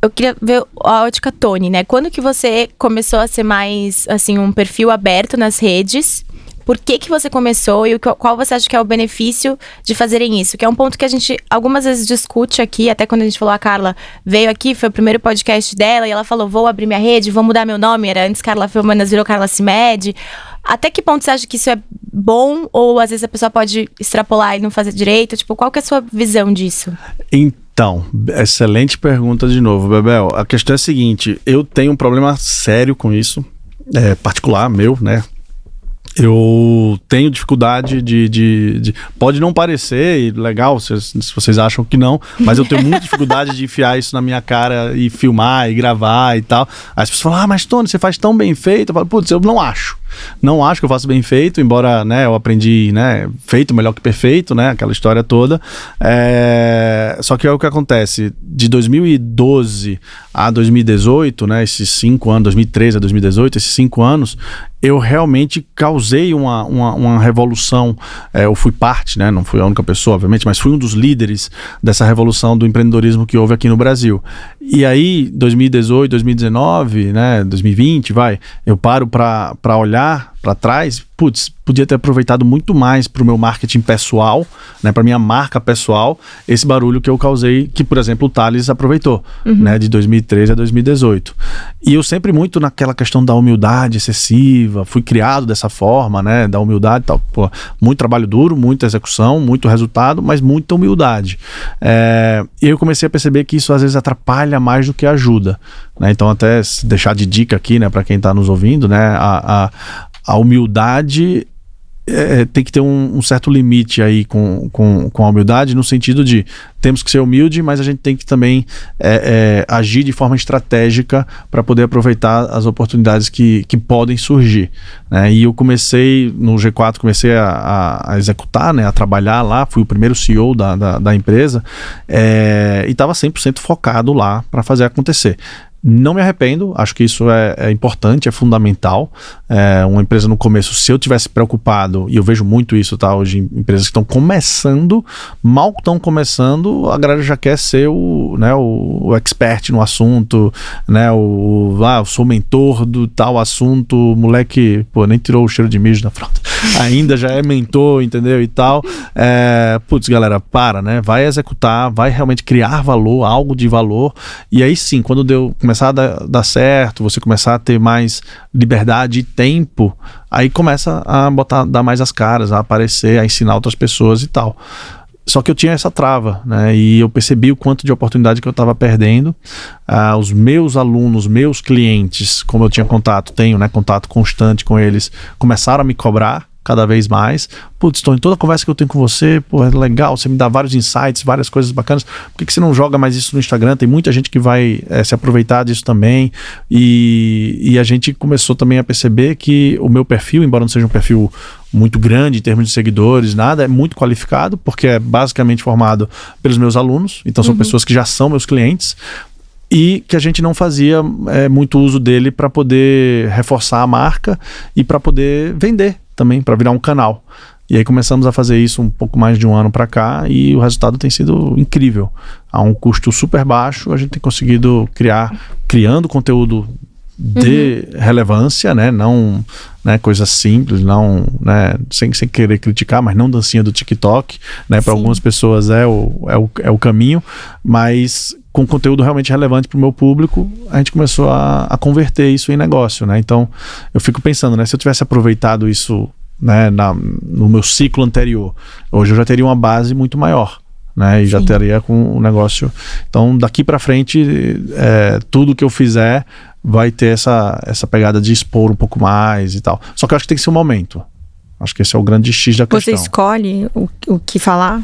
Eu queria ver a ótica Tony, né? Quando que você começou a ser mais, assim, um perfil aberto nas redes? Por que você começou e qual você acha que é o benefício de fazerem isso? Que é um ponto que a gente algumas vezes discute aqui, até quando a gente falou, a Carla veio aqui, foi o primeiro podcast dela, e ela falou, vou abrir minha rede, vou mudar meu nome, era antes Carla Filmanas, virou Carla Cimed. Até que ponto você acha que isso é bom, ou às vezes a pessoa pode extrapolar e não fazer direito? Tipo, qual que é a sua visão disso? Então, excelente pergunta de novo, Bebel. A questão é a seguinte, eu tenho um problema sério com isso, particular meu, né? Eu tenho dificuldade de pode não parecer legal se vocês acham que não, mas eu tenho muita dificuldade de enfiar isso na minha cara e filmar e gravar e tal. Aí as pessoas falam, mas Tony, você faz tão bem feito. Eu falo, putz, eu não acho que eu faço bem feito, embora, né, eu aprendi, né, feito melhor que perfeito, né, aquela história toda. Só que é o que acontece, de 2012 a 2018, né, esses 5 anos, 2013 a 2018, esses 5 anos, eu realmente causei uma revolução. Eu fui parte, né, não fui a única pessoa, obviamente, mas fui um dos líderes dessa revolução do empreendedorismo que houve aqui no Brasil. E aí, 2018, 2019, né, 2020, eu paro para olhar para trás, podia ter aproveitado muito mais para o meu marketing pessoal, né, para minha marca pessoal, esse barulho que eu causei, que, por exemplo, o Thales aproveitou, né, de 2013 a 2018. E eu sempre muito naquela questão da humildade excessiva, fui criado dessa forma, né, da humildade e tal. Muito trabalho duro, muita execução, muito resultado, mas muita humildade. E eu comecei a perceber que isso às vezes atrapalha mais do que ajuda, né? Então, até deixar de dica aqui, né, para quem está nos ouvindo, né, a humildade tem que ter um certo limite aí com a humildade, no sentido de temos que ser humilde, mas a gente tem que também agir de forma estratégica para poder aproveitar as oportunidades que podem surgir, né? E eu comecei no G4, comecei a executar, né, a trabalhar lá, fui o primeiro CEO da empresa, e estava 100% focado lá para fazer acontecer. Não me arrependo, acho que isso é importante, é fundamental. Uma empresa no começo, se eu tivesse preocupado, e eu vejo muito isso, tá? Hoje, empresas que estão começando, mal estão começando, a galera já quer ser o expert no assunto, né? Eu sou mentor do tal assunto, o moleque, nem tirou o cheiro de mijo da fralda, ainda já é mentor, entendeu? E tal. Galera, né? Vai executar, vai realmente criar valor, algo de valor, e aí sim, quando começar a dar certo, você começar a ter mais liberdade e tempo, aí começa a dar mais as caras, a aparecer, a ensinar outras pessoas e tal. Só que eu tinha essa trava, né? E eu percebi o quanto de oportunidade que eu estava perdendo. Os meus alunos, meus clientes, como eu tinha tenho, né, contato constante com eles, começaram a me cobrar cada vez mais. Putz, Tony, toda a conversa que eu tenho com você, é legal, você me dá vários insights, várias coisas bacanas, por que você não joga mais isso no Instagram? Tem muita gente que vai se aproveitar disso também, e a gente começou também a perceber que o meu perfil, embora não seja um perfil muito grande em termos de seguidores, nada, é muito qualificado, porque é basicamente formado pelos meus alunos, então são pessoas que já são meus clientes, e que a gente não fazia muito uso dele para poder reforçar a marca e para poder vender também, para virar um canal. E aí começamos a fazer isso um pouco mais de um ano para cá, e o resultado tem sido incrível. A um custo super baixo, a gente tem conseguido criando conteúdo de relevância, né? Não, né, coisa simples, não, né, sem querer criticar, mas não dancinha do TikTok, né? Para algumas pessoas é o caminho, mas com conteúdo realmente relevante para o meu público, a gente começou a converter isso em negócio, né? Então, eu fico pensando, né, se eu tivesse aproveitado isso, né, no meu ciclo anterior, hoje eu já teria uma base muito maior, né? E já teria com o negócio. Então, daqui para frente, tudo que eu fizer vai ter essa pegada de expor um pouco mais e tal. Só que eu acho que tem que ser um momento. Acho que esse é o grande X da questão. Você escolhe o que falar?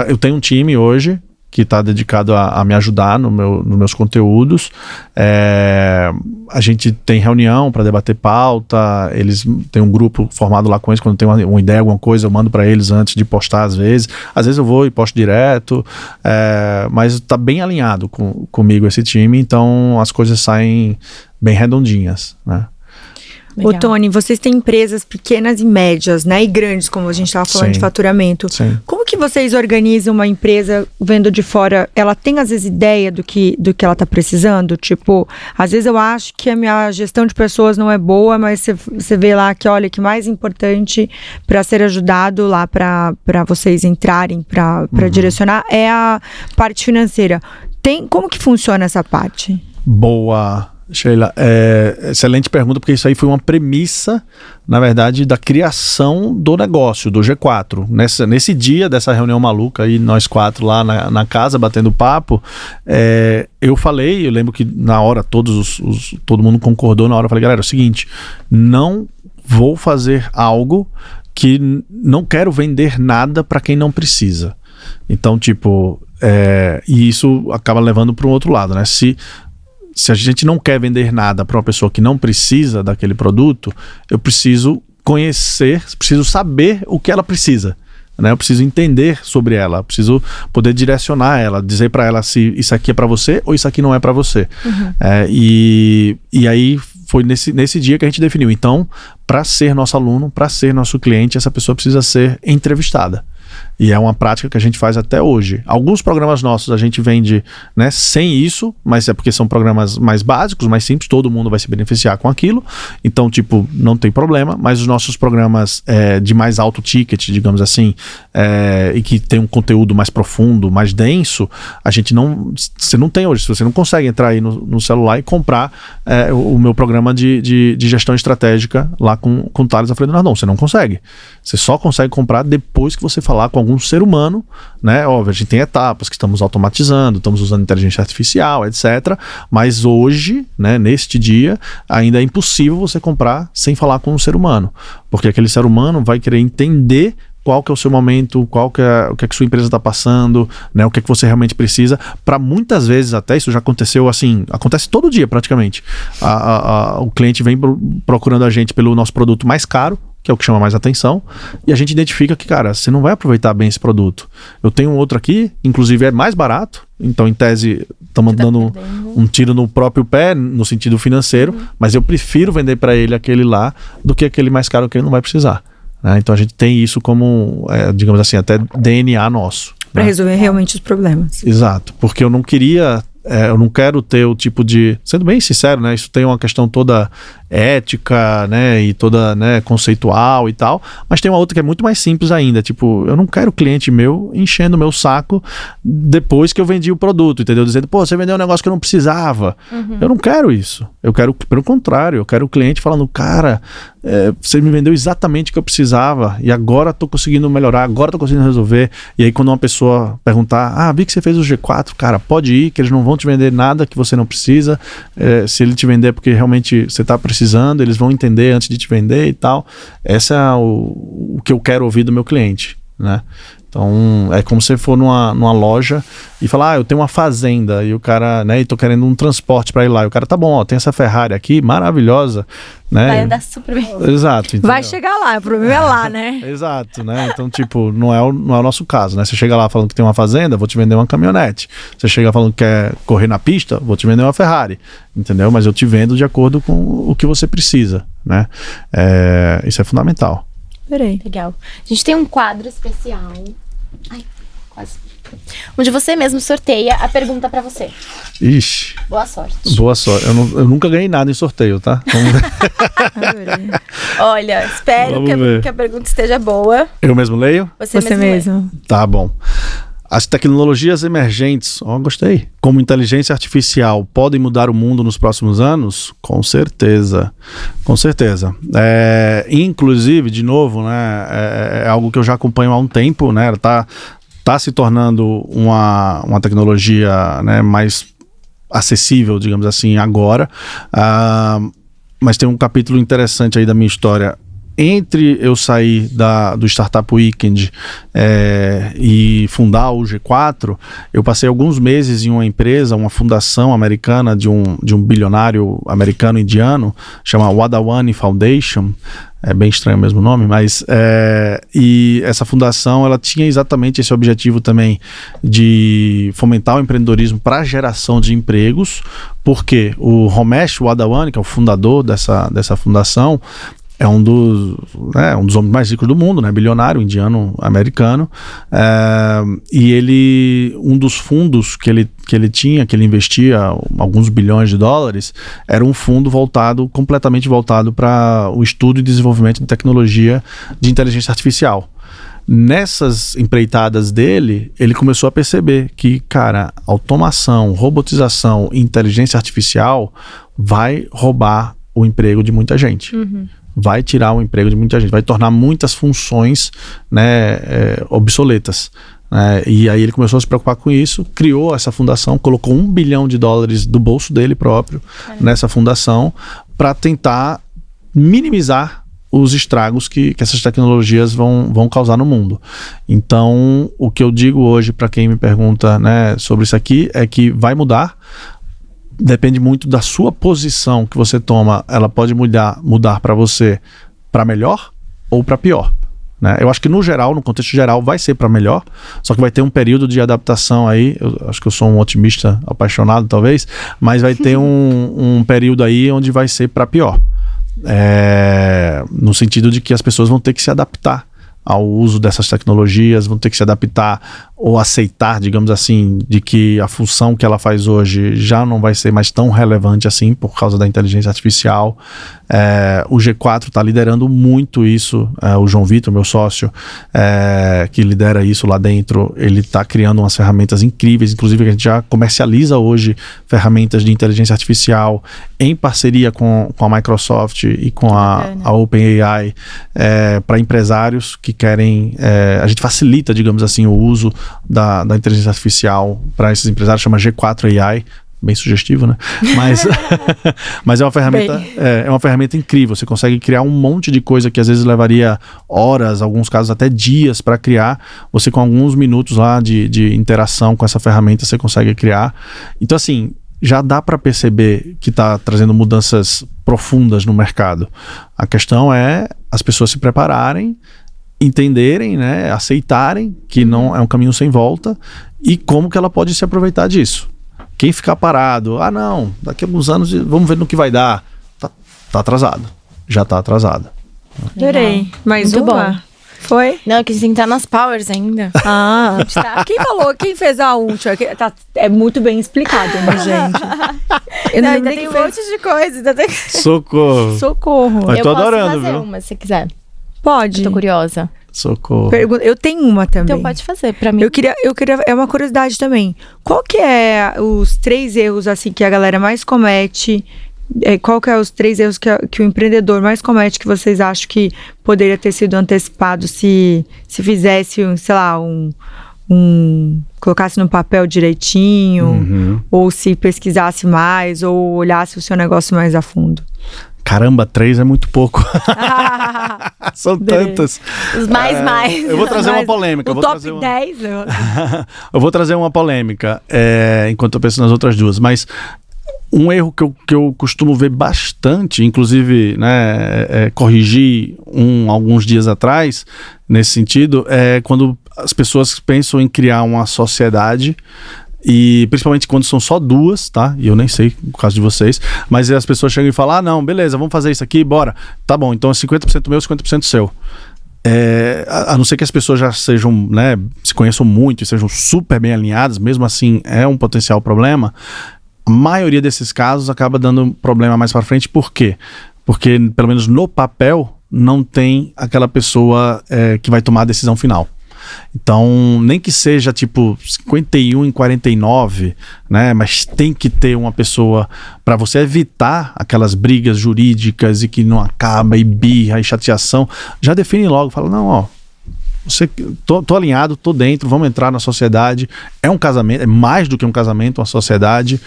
Eu tenho um time hoje que está dedicado a me ajudar nos meus conteúdos. A gente tem reunião para debater pauta, eles têm um grupo formado lá com eles, quando tem uma ideia, alguma coisa, eu mando para eles antes de postar às vezes eu vou e posto direto, mas está bem alinhado comigo esse time, então as coisas saem bem redondinhas, né? Ô, Tony, vocês têm empresas pequenas e médias, né? E grandes, como a gente estava falando, de faturamento. Sim. Como que vocês organizam uma empresa vendo de fora? Ela tem, às vezes, ideia do que ela está precisando? Tipo, às vezes eu acho que a minha gestão de pessoas não é boa, mas você vê lá que, olha, que mais importante para ser ajudado lá para vocês entrarem, para direcionar, é a parte financeira. Como que funciona essa parte? Boa, Sheila, excelente pergunta, porque isso aí foi uma premissa, na verdade, da criação do negócio, do G4. Nesse dia dessa reunião maluca aí, nós 4 lá na casa, batendo papo, eu lembro que na hora todo mundo concordou na hora, eu falei, galera, é o seguinte, não vou fazer algo que não quero vender nada para quem não precisa. Então, tipo, e isso acaba levando para um outro lado, né? Se a gente não quer vender nada para uma pessoa que não precisa daquele produto, eu preciso preciso saber o que ela precisa, né? Eu preciso entender sobre ela, preciso poder direcionar ela, dizer para ela se isso aqui é para você ou isso aqui não é para você. E aí foi nesse dia que a gente definiu. Então, para ser nosso aluno, para ser nosso cliente, essa pessoa precisa ser entrevistada. E é uma prática que a gente faz até hoje. Alguns programas nossos a gente vende, né, sem isso, mas é porque são programas mais básicos, mais simples, todo mundo vai se beneficiar com aquilo. Então, tipo, não tem problema. Mas os nossos programas de mais alto ticket, digamos assim, e que tem um conteúdo mais profundo, mais denso, você não tem hoje. Você não consegue entrar aí no celular e comprar o meu programa de gestão estratégica lá com o Thales Alfredo Nardon. Você não consegue. Você só consegue comprar depois que você falar com algum ser humano, né? Óbvio, a gente tem etapas que estamos automatizando, estamos usando inteligência artificial, etc. Mas hoje, né, neste dia, ainda é impossível você comprar sem falar com um ser humano. Porque aquele ser humano vai querer entender qual que é o seu momento, o que é que sua empresa está passando, né, o que é que você realmente precisa. Para muitas vezes, até isso já aconteceu assim, acontece todo dia praticamente. O cliente vem procurando a gente pelo nosso produto mais caro, que é o que chama mais atenção, e a gente identifica que, cara, você não vai aproveitar bem esse produto. Eu tenho um outro aqui, inclusive é mais barato, então em tese estamos dando um tiro no próprio pé, no sentido financeiro, mas eu prefiro vender para ele aquele lá do que aquele mais caro que ele não vai precisar. Né? Então a gente tem isso como, digamos assim, até DNA nosso. Para resolver realmente os problemas. Exato, porque eu não quero ter o tipo de... Sendo bem sincero, né? Isso tem uma questão toda ética, né? E toda, né, conceitual e tal. Mas tem uma outra que é muito mais simples ainda. Tipo, eu não quero cliente meu enchendo o meu saco depois que eu vendi o produto, entendeu? Dizendo, pô, você vendeu um negócio que eu não precisava. Eu não quero isso. Eu quero, pelo contrário, eu quero o cliente falando, cara, você me vendeu exatamente o que eu precisava e agora tô conseguindo melhorar, agora tô conseguindo resolver. E aí quando uma pessoa perguntar, vi que você fez o G4, cara, pode ir, que eles não vão te vender nada que você não precisa. Se ele te vender porque realmente você tá precisando, eles vão entender antes de te vender e tal. Essa é o que eu quero ouvir do meu cliente, né? Então, é como se você for numa loja e falar, eu tenho uma fazenda e o cara, né, e tô querendo um transporte para ir lá. E o cara, tá bom, ó, tem essa Ferrari aqui, maravilhosa, né? Vai andar super bem. Exato. Entendeu? Vai chegar lá, o problema é lá, né? Exato, né? Então, tipo, não é o nosso caso, né? Você chega lá falando que tem uma fazenda, vou te vender uma caminhonete. Você chega falando que quer correr na pista, vou te vender uma Ferrari, entendeu? Mas eu te vendo de acordo com o que você precisa, né? Isso é fundamental. Peraí. Legal. A gente tem um quadro especial. Ai, quase. Onde você mesmo sorteia a pergunta pra você. Ixi. Boa sorte. Boa sorte. Eu nunca ganhei nada em sorteio, tá? Vamos ver. Olha, espero que a pergunta esteja boa. Eu mesmo leio? Você mesmo. Tá bom. As tecnologias emergentes, gostei, como inteligência artificial, podem mudar o mundo nos próximos anos? Com certeza, com certeza. Inclusive, de novo, né, é algo que eu já acompanho há um tempo, né, ela tá se tornando uma tecnologia, né, mais acessível, digamos assim, agora. Mas tem um capítulo interessante aí da minha história. entre eu sair do Startup Weekend e fundar o G4, eu passei alguns meses em uma empresa, uma fundação americana de um bilionário americano-indiano, chama Wadhwani Foundation. É bem estranho o mesmo nome, mas e essa fundação, ela tinha exatamente esse objetivo também de fomentar o empreendedorismo para a geração de empregos, porque o Ramesh Wadhwani, que é o fundador dessa fundação, é um dos homens mais ricos do mundo, né? Bilionário, indiano-americano, e um dos fundos que ele tinha, que ele investia alguns bilhões de dólares, era um fundo completamente voltado para o estudo e desenvolvimento de tecnologia de inteligência artificial. Nessas empreitadas dele, ele começou a perceber que, cara, automação, robotização e inteligência artificial vai roubar o emprego de muita gente. Vai tirar o emprego de muita gente, vai tornar muitas funções, né, obsoletas. E aí ele começou a se preocupar com isso, criou essa fundação, colocou $1 bilhão do bolso dele próprio nessa fundação para tentar minimizar os estragos que essas tecnologias vão causar no mundo. Então, o que eu digo hoje para quem me pergunta, né, sobre isso aqui é que vai mudar. Depende muito da sua posição que você toma. Ela pode mudar para você para melhor ou para pior, né? Eu acho que no contexto geral, vai ser para melhor, só que vai ter um período de adaptação aí. Eu acho que eu sou um otimista apaixonado, talvez, mas vai ter um período aí onde vai ser para pior, no sentido de que as pessoas vão ter que se adaptar ao uso dessas tecnologias, vão ter que se adaptar ou aceitar, digamos assim, de que a função que ela faz hoje já não vai ser mais tão relevante assim por causa da inteligência artificial. O G4 está liderando muito isso. O João Vitor, meu sócio, que lidera isso lá dentro, ele está criando umas ferramentas incríveis, inclusive a gente já comercializa hoje ferramentas de inteligência artificial em parceria com a Microsoft e com a OpenAI para empresários que querem, a gente facilita, digamos assim, o uso da inteligência artificial para esses empresários, chama G4 AI, bem sugestivo, né? Mas é uma ferramenta incrível. Você consegue criar um monte de coisa que às vezes levaria horas, alguns casos até dias para criar. Você, com alguns minutos lá de interação com essa ferramenta, você consegue criar. Então, assim, já dá para perceber que está trazendo mudanças profundas no mercado. A questão é as pessoas se prepararem, entenderem, né, aceitarem que não é um caminho sem volta e como que ela pode se aproveitar disso. Quem ficar parado, não, daqui a alguns anos vamos ver no que vai dar, tá atrasado, já está atrasado. Adorei. Mais muito uma? Bom. Foi? Não, que a gente tem que estar nas powers ainda. Quem fez a última? É muito bem explicado, né, gente? Eu não ainda tem um monte de coisa. Socorro. Mas tô adorando, posso fazer viu? uma, se você quiser. Pode. Eu tô curiosa. Socorro. Eu tenho uma também. Então pode fazer pra mim. Eu queria, é uma curiosidade também. Qual que é os 3 erros, assim, que a galera mais comete? Qual que é os 3 erros que o empreendedor mais comete que vocês acham que poderia ter sido antecipado se fizesse, sei lá, colocasse no papel direitinho, ou se pesquisasse mais, ou olhasse o seu negócio mais a fundo? Caramba, 3 é muito pouco. São tantas. Os mais. Eu vou trazer uma polêmica. O top 10. Eu vou trazer uma polêmica, enquanto eu penso nas outras duas. Mas um erro que eu costumo ver bastante, inclusive, né, corrigi alguns dias atrás, nesse sentido, é quando as pessoas pensam em criar uma sociedade. E principalmente quando são só 2, tá? E eu nem sei o caso de vocês, mas as pessoas chegam e falam, não, beleza, vamos fazer isso aqui, bora. Tá bom, então é 50% meu, 50% seu. A não ser que as pessoas já sejam, né, se conheçam muito e sejam super bem alinhadas, mesmo assim é um potencial problema. A maioria desses casos acaba dando problema mais para frente. Por quê? Porque, pelo menos no papel, não tem aquela pessoa que vai tomar a decisão final. Então, nem que seja tipo 51-49, né? Mas tem que ter uma pessoa para você evitar aquelas brigas jurídicas e que não acaba, e birra, e chateação. Já define logo, fala, não, Tô alinhado, tô dentro, vamos entrar na sociedade. É um casamento, é mais do que um casamento, uma sociedade.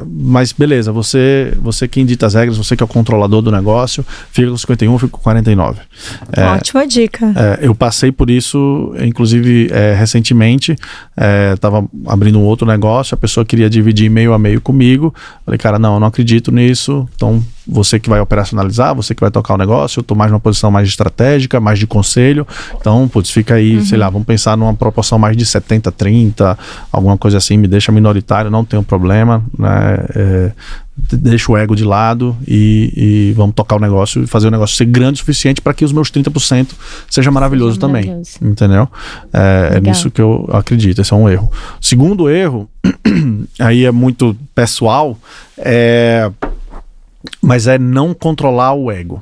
Mas beleza, você quem dita as regras, você que é o controlador do negócio, fica com 51, fica com 49. Ótima dica. Eu passei por isso, inclusive recentemente, estava abrindo um outro negócio, a pessoa queria dividir meio a meio comigo. Falei, cara, não, eu não acredito nisso, então você que vai operacionalizar, você que vai tocar o negócio, eu tô mais numa posição mais estratégica, mais de conselho, então, putz, fica aí, sei lá, vamos pensar numa proporção mais de 70-30, alguma coisa assim, me deixa minoritário, não tem problema, né, deixa o ego de lado e vamos tocar o negócio e fazer o negócio ser grande o suficiente para que os meus 30% seja maravilhoso também, entendeu? É nisso que eu acredito, esse é um erro. Segundo erro, aí é muito pessoal, mas é não controlar o ego.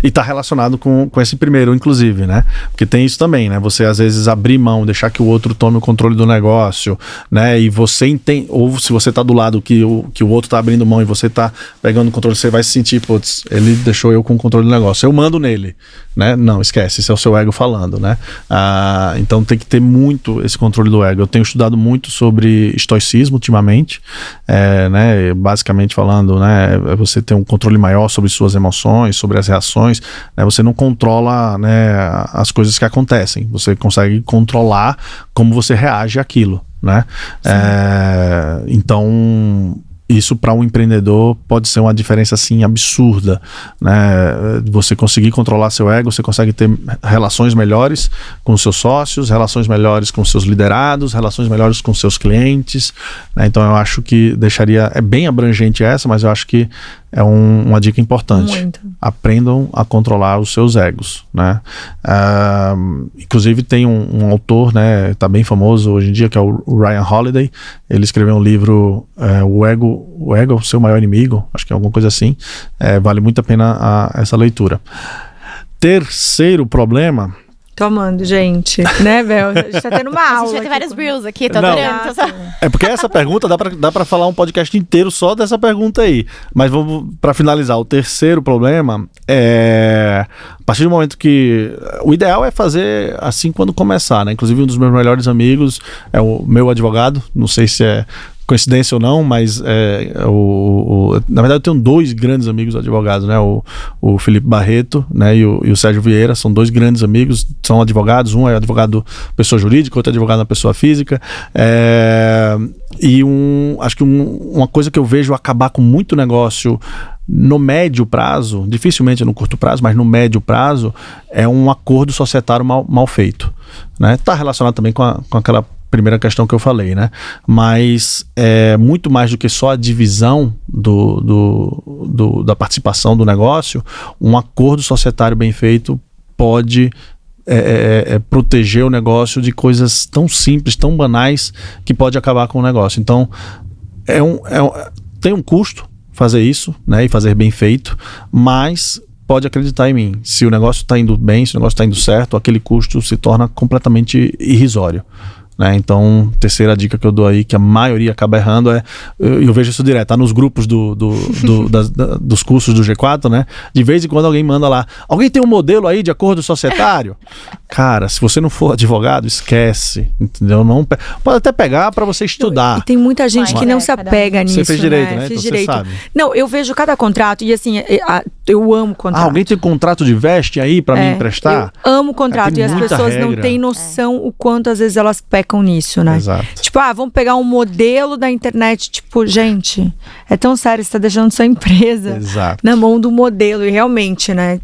E está relacionado com esse primeiro, inclusive, né? Porque tem isso também, né? Você às vezes abrir mão, deixar que o outro tome o controle do negócio, né? E você entende, ou se você tá do lado que o outro tá abrindo mão e você tá pegando o controle, você vai se sentir, putz, ele deixou eu com o controle do negócio, eu mando nele, né? Não, esquece, esse é o seu ego falando, né? Então tem que ter muito esse controle do ego. Eu tenho estudado muito sobre estoicismo ultimamente, né? Basicamente falando, né? Você tem um controle maior sobre suas emoções, sobre as reações, né, você não controla, né, as coisas que acontecem, você consegue controlar como você reage àquilo, né? Então isso para um empreendedor pode ser uma diferença assim absurda, né? Você conseguir controlar seu ego, você consegue ter relações melhores com os seus sócios, relações melhores com os seus liderados, relações melhores com os seus clientes, né? Então eu acho que é bem abrangente essa, mas eu acho que é uma dica importante. Muito. Aprendam a controlar os seus egos, né? Inclusive tem um autor, né, tá bem famoso hoje em dia, que é o Ryan Holiday. Ele escreveu um livro, o ego é o seu maior inimigo, acho que é alguma coisa assim. Vale muito a pena essa leitura. Terceiro problema... Tô amando, gente. Né, Bel? A gente tá tendo uma aula. A gente vai ter vários reels aqui, tô Não. adorando. É porque essa pergunta dá pra falar um podcast inteiro só dessa pergunta aí. Mas vamos para finalizar. O terceiro problema a partir do momento que... O ideal é fazer assim quando começar, né? Inclusive um dos meus melhores amigos é o meu advogado. Não sei se é coincidência ou não, mas na verdade eu tenho dois grandes amigos advogados, né? O Felipe Barreto, né? E o Sérgio Vieira, são dois grandes amigos, são advogados, um é advogado pessoa jurídica, outro é advogado na pessoa física, acho que uma coisa que eu vejo acabar com muito negócio no médio prazo, dificilmente no curto prazo, mas no médio prazo, é um acordo societário mal feito, né? Tá relacionado também com aquela primeira questão que eu falei, né? Mas muito mais do que só a divisão da participação do negócio, um acordo societário bem feito pode proteger o negócio de coisas tão simples, tão banais, que pode acabar com o negócio. Então, tem um custo fazer isso, né? E fazer bem feito, mas pode acreditar em mim. Se o negócio está indo bem, se o negócio está indo certo, aquele custo se torna completamente irrisório, né? Então, terceira dica que eu dou aí, que a maioria acaba errando, eu vejo isso direto, tá nos grupos dos cursos do G4, né? De vez em quando alguém manda lá, alguém tem um modelo aí de acordo societário? Cara, se você não for advogado, esquece, entendeu? Não, pode até pegar para você estudar. E tem muita gente que não se apega nisso, Você fez direito, né? Fiz Então direito. você sabe. Não, eu vejo cada contrato e assim, eu amo contrato. Alguém tem contrato de veste aí para me emprestar? Eu amo contrato tem e as muita pessoas não regra. têm noção o quanto às vezes elas pecam nisso, né? Exato. Tipo, vamos pegar um modelo da internet, tipo, gente, é tão sério, você tá deixando sua empresa Exato. na mão do modelo e realmente, né?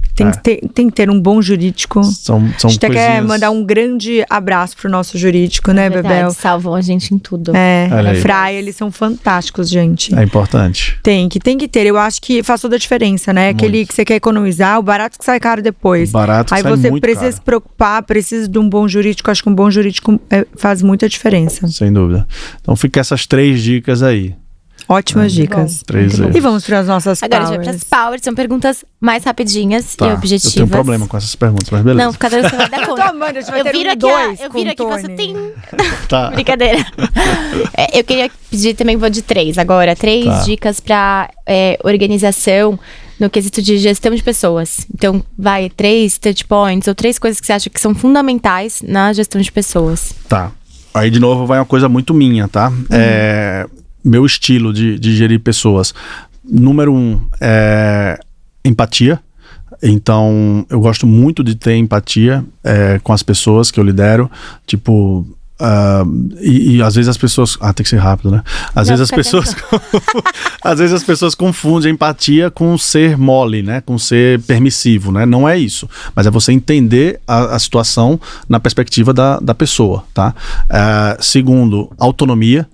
Tem que ter um bom jurídico. São A gente até quer coisinhas... mandar um grande abraço pro nosso jurídico, né, Bebel? Salvam a gente em tudo. Olha aí. Fraia, eles são fantásticos, gente. É importante. Tem que ter. Eu acho que faz toda a diferença, né? Aquele Muito. que você quer economizar, o barato que sai caro depois. Barato que Aí sai você muito precisa caro. se preocupar, precisa de um bom jurídico. Acho que um bom jurídico faz muita diferença. Sem dúvida. Então fica essas 3 dicas aí. Ótimas dicas. 3 aí. E vamos para as nossas Agora a gente vai powers. pras powers, são perguntas mais rapidinhas e objetivas. Eu tenho problema com essas perguntas, mas beleza. Não, cada vez você vai dar Eu tô conta. amando, a gente vai ter viro um aqui, dois eu com viro o aqui, você Tony. tem... Tá. Brincadeira. Eu queria pedir também, vou de 3 agora. 3 Tá. dicas pra organização no quesito de gestão de pessoas. Então, 3 touch points ou 3 coisas que você acha que são fundamentais na gestão de pessoas. Tá. Aí, de novo, vai uma coisa muito minha, tá? Meu estilo de gerir pessoas. Número 1 é empatia. Então, eu gosto muito de ter empatia com as pessoas que eu lidero. Tipo... e às vezes as pessoas... tem que ser rápido, né? Às vezes as pessoas confundem empatia com ser mole, né? Com ser permissivo, né? Não é isso. Mas é você entender a situação na perspectiva da pessoa, tá? Segundo, autonomia.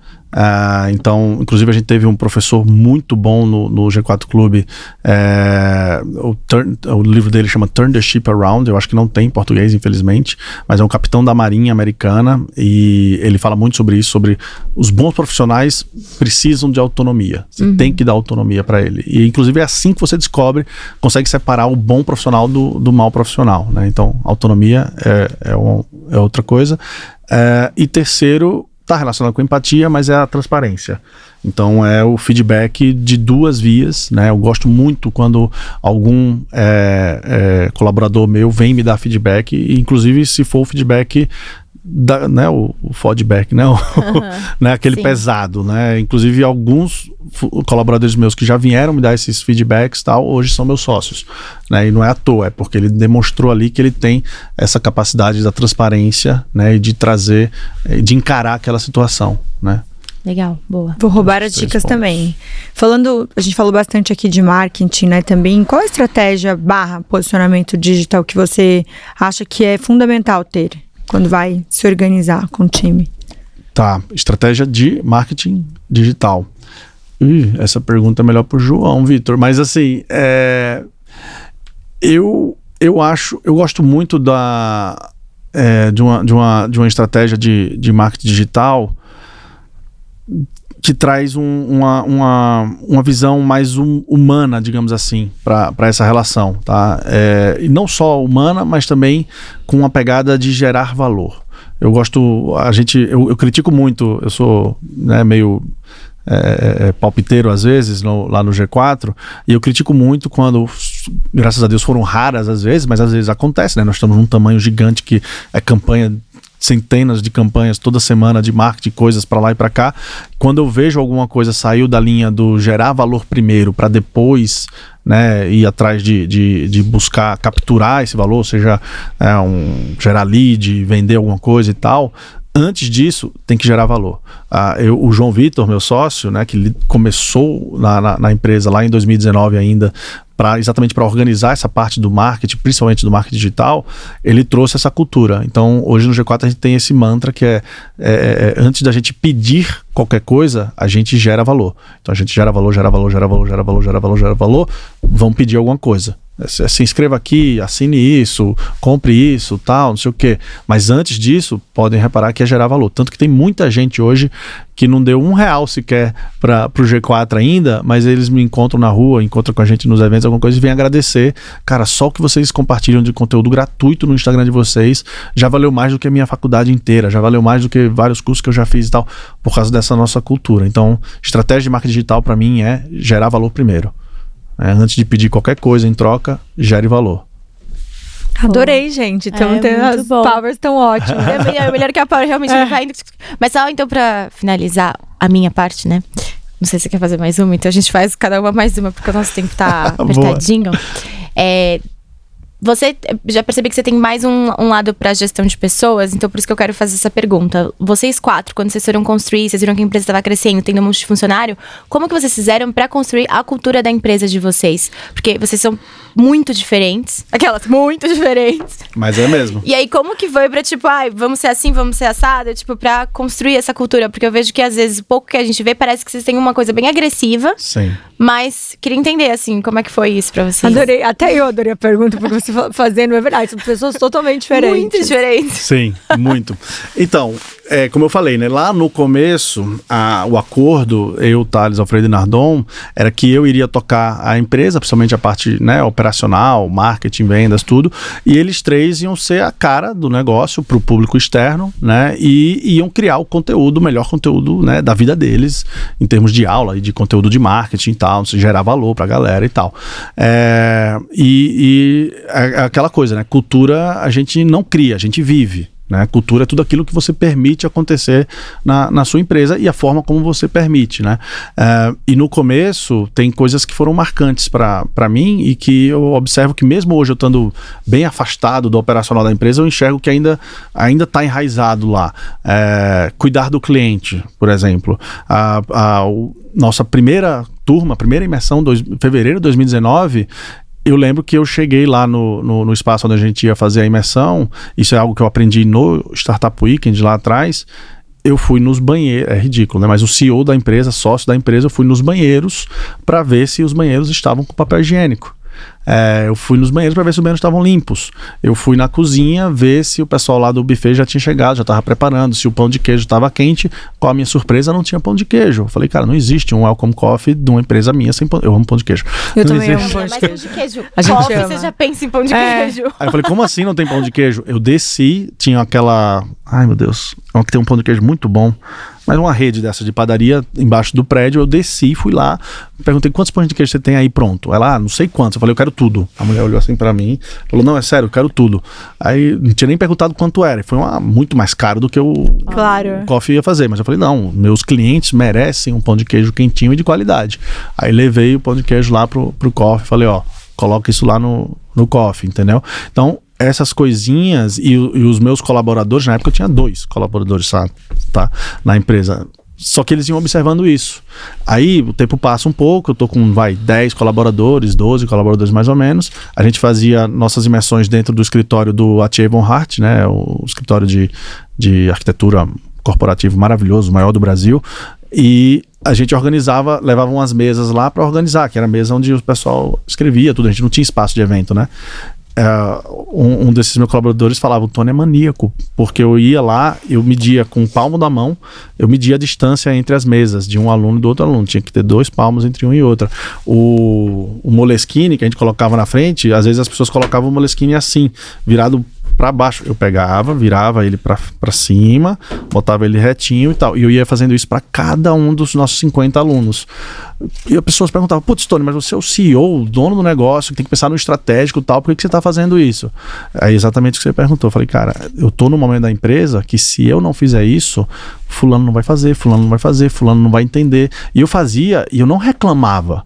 Então, inclusive a gente teve um professor muito bom no G4 Clube, o livro dele chama Turn the Ship Around, eu acho que não tem em português, infelizmente, mas é um capitão da Marinha Americana e ele fala muito sobre isso, sobre os bons profissionais precisam de autonomia, você tem que dar autonomia para ele, e inclusive é assim que você consegue separar o bom profissional do mau profissional, né? Então, autonomia é outra coisa. E terceiro, está relacionado com empatia, mas é a transparência. Então é o feedback de 2 vias, né? Eu gosto muito quando algum colaborador meu vem me dar feedback, e inclusive se for o feedback né, o feedback, né? Né, aquele Sim. pesado, né? Inclusive alguns colaboradores meus que já vieram me dar esses feedbacks tal, hoje são meus sócios, né? E não é à toa, é porque ele demonstrou ali que ele tem essa capacidade da transparência, né? E de trazer, de encarar aquela situação, né? Legal, boa. Vou roubar as dicas também. A gente falou bastante aqui de marketing, né, também. Qual a estratégia / posicionamento digital que você acha que é fundamental ter quando vai se organizar com o time? Tá, estratégia de marketing digital. Essa pergunta é melhor pro João, Vitor. Mas assim, eu gosto muito de uma estratégia de marketing digital que traz uma visão mais humana, digamos assim, para essa relação, tá? E não só humana, mas também com uma pegada de gerar valor. Eu critico muito, eu sou, né, meio palpiteiro às vezes lá no G4, e eu critico muito quando, graças a Deus foram raras às vezes, mas às vezes acontece, né? Nós estamos num tamanho gigante que é campanha, centenas de campanhas toda semana de marketing, coisas para lá e para cá. Quando eu vejo alguma coisa saiu da linha do gerar valor primeiro para depois, né, ir atrás de buscar capturar esse valor, seja gerar lead, vender alguma coisa e tal, antes disso tem que gerar valor. O João Vitor, meu sócio, né, que começou na empresa lá em 2019 ainda, exatamente para organizar essa parte do marketing, principalmente do marketing digital, ele trouxe essa cultura. Então, hoje no G4 a gente tem esse mantra que antes da gente pedir qualquer coisa, a gente gera valor. Então a gente gera valor, vão pedir alguma coisa. Se inscreva aqui, assine isso, compre isso, tal, não sei o quê. Mas antes disso, podem reparar que é gerar valor. Tanto que tem muita gente hoje que não deu R$1 sequer pro G4 ainda, mas eles me encontram na rua, encontram com a gente nos eventos, alguma coisa, e vêm agradecer. Cara, só o que vocês compartilham de conteúdo gratuito no Instagram de vocês já valeu mais do que a minha faculdade inteira, já valeu mais do que vários cursos que eu já fiz e tal, por causa dessa nossa cultura. Então, estratégia de marketing digital para mim é gerar valor primeiro. Antes de pedir qualquer coisa em troca, gere valor. Adorei, gente. Então, as powers estão ótimas. É melhor que a power realmente vai indo. Mas só então pra finalizar a minha parte, né? Não sei se você quer fazer mais uma, então a gente faz cada uma mais uma, porque o nosso tempo tá apertadinho. Você já percebi que você tem mais um lado para gestão de pessoas, então por isso que eu quero fazer essa pergunta. Vocês 4, quando vocês foram construir, vocês viram que a empresa estava crescendo, tendo um monte de funcionário, como que vocês fizeram para construir a cultura da empresa de vocês? Porque vocês são muito diferentes, muito diferentes. Mas é mesmo. E aí como que foi pra vamos ser assim, vamos ser assado, pra construir essa cultura? Porque eu vejo que às vezes o pouco que a gente vê parece que vocês têm uma coisa bem agressiva. Sim. Mas queria entender, assim, como é que foi isso pra vocês? Adorei, até eu adorei a pergunta, porque você fazendo, é verdade, são pessoas totalmente diferentes. Muito diferentes. Sim, muito. Então, como eu falei, né, lá no começo, o acordo, eu, Thales, Alfredo e Nardon, era que eu iria tocar a empresa, principalmente a parte, né, operacional, marketing, vendas, tudo, e eles 3 iam ser a cara do negócio para o público externo, né, e iam criar o melhor conteúdo, né, da vida deles, em termos de aula e de conteúdo de marketing e tal. tal, gerar valor pra galera e tal. Aquela coisa, né? Cultura a gente não cria, a gente vive. Né? Cultura é tudo aquilo que você permite acontecer na sua empresa e a forma como você permite, né? E no começo tem coisas que foram marcantes para mim e que eu observo que mesmo hoje eu estando bem afastado do operacional da empresa, eu enxergo que ainda está enraizado lá. Cuidar do cliente, por exemplo. Nossa primeira turma, primeira imersão, fevereiro de 2019, eu lembro que eu cheguei lá no espaço onde a gente ia fazer a imersão. Isso é algo que eu aprendi no Startup Weekend lá atrás. Eu fui nos banheiros, é ridículo, né? Mas o CEO da empresa, sócio da empresa, eu fui nos banheiros para ver se os banheiros estavam com papel higiênico. Eu fui nos banheiros para ver se os banheiros estavam limpos. Eu fui na cozinha ver se o pessoal lá do buffet já tinha chegado, já estava preparando, se o pão de queijo estava quente. Com a minha surpresa, não tinha pão de queijo. Eu falei, cara, não existe um welcome coffee de uma empresa minha sem pão. Eu amo pão de queijo. Eu não também existe. amo pão de queijo. A gente coffee, você já pensa em pão de queijo. Aí eu falei, como assim não tem pão de queijo? Eu desci, tinha aquela... Ai, meu Deus. Que tem um pão de queijo muito bom. Mas uma rede dessa de padaria embaixo do prédio. Eu desci, fui lá, perguntei quantos pães de queijo você tem aí pronto. Ela, não sei quantos. Eu falei, eu quero tudo. A mulher olhou assim pra mim, falou, não, é sério, eu quero tudo. Aí não tinha nem perguntado quanto era. E foi muito mais caro do que o coffee ia fazer. Mas eu falei, não, meus clientes merecem um pão de queijo quentinho e de qualidade. Aí levei o pão de queijo lá pro coffee. Falei, coloca isso lá no coffee, entendeu? Então, essas coisinhas e os meus colaboradores, na época eu tinha 2 colaboradores, tá, na empresa, só que eles iam observando isso. Aí o tempo passa um pouco, eu tô com 10 colaboradores, 12 colaboradores mais ou menos. A gente fazia nossas imersões dentro do escritório do Athier von Hart, né, o escritório de arquitetura corporativo maravilhoso, o maior do Brasil, e a gente organizava, levava umas mesas lá para organizar, que era a mesa onde o pessoal escrevia tudo, a gente não tinha espaço de evento, né? Um desses meus colaboradores falava, o Tony é maníaco, porque eu ia lá, eu media com o palmo da mão, eu media a distância entre as mesas de um aluno e do outro aluno, tinha que ter 2 palmos entre um e outro. O Moleskine que a gente colocava na frente, às vezes as pessoas colocavam o Moleskine assim, virado para baixo. Eu pegava, virava ele para cima, botava ele retinho e tal. E eu ia fazendo isso para cada um dos nossos 50 alunos. E as pessoas perguntavam, putz, Tony, mas você é o CEO, o dono do negócio, que tem que pensar no estratégico e tal, por que você está fazendo isso? É exatamente o que você perguntou. Eu falei, cara, eu tô no momento da empresa que se eu não fizer isso, fulano não vai fazer, fulano não vai fazer, fulano não vai entender. E eu fazia, e eu não reclamava.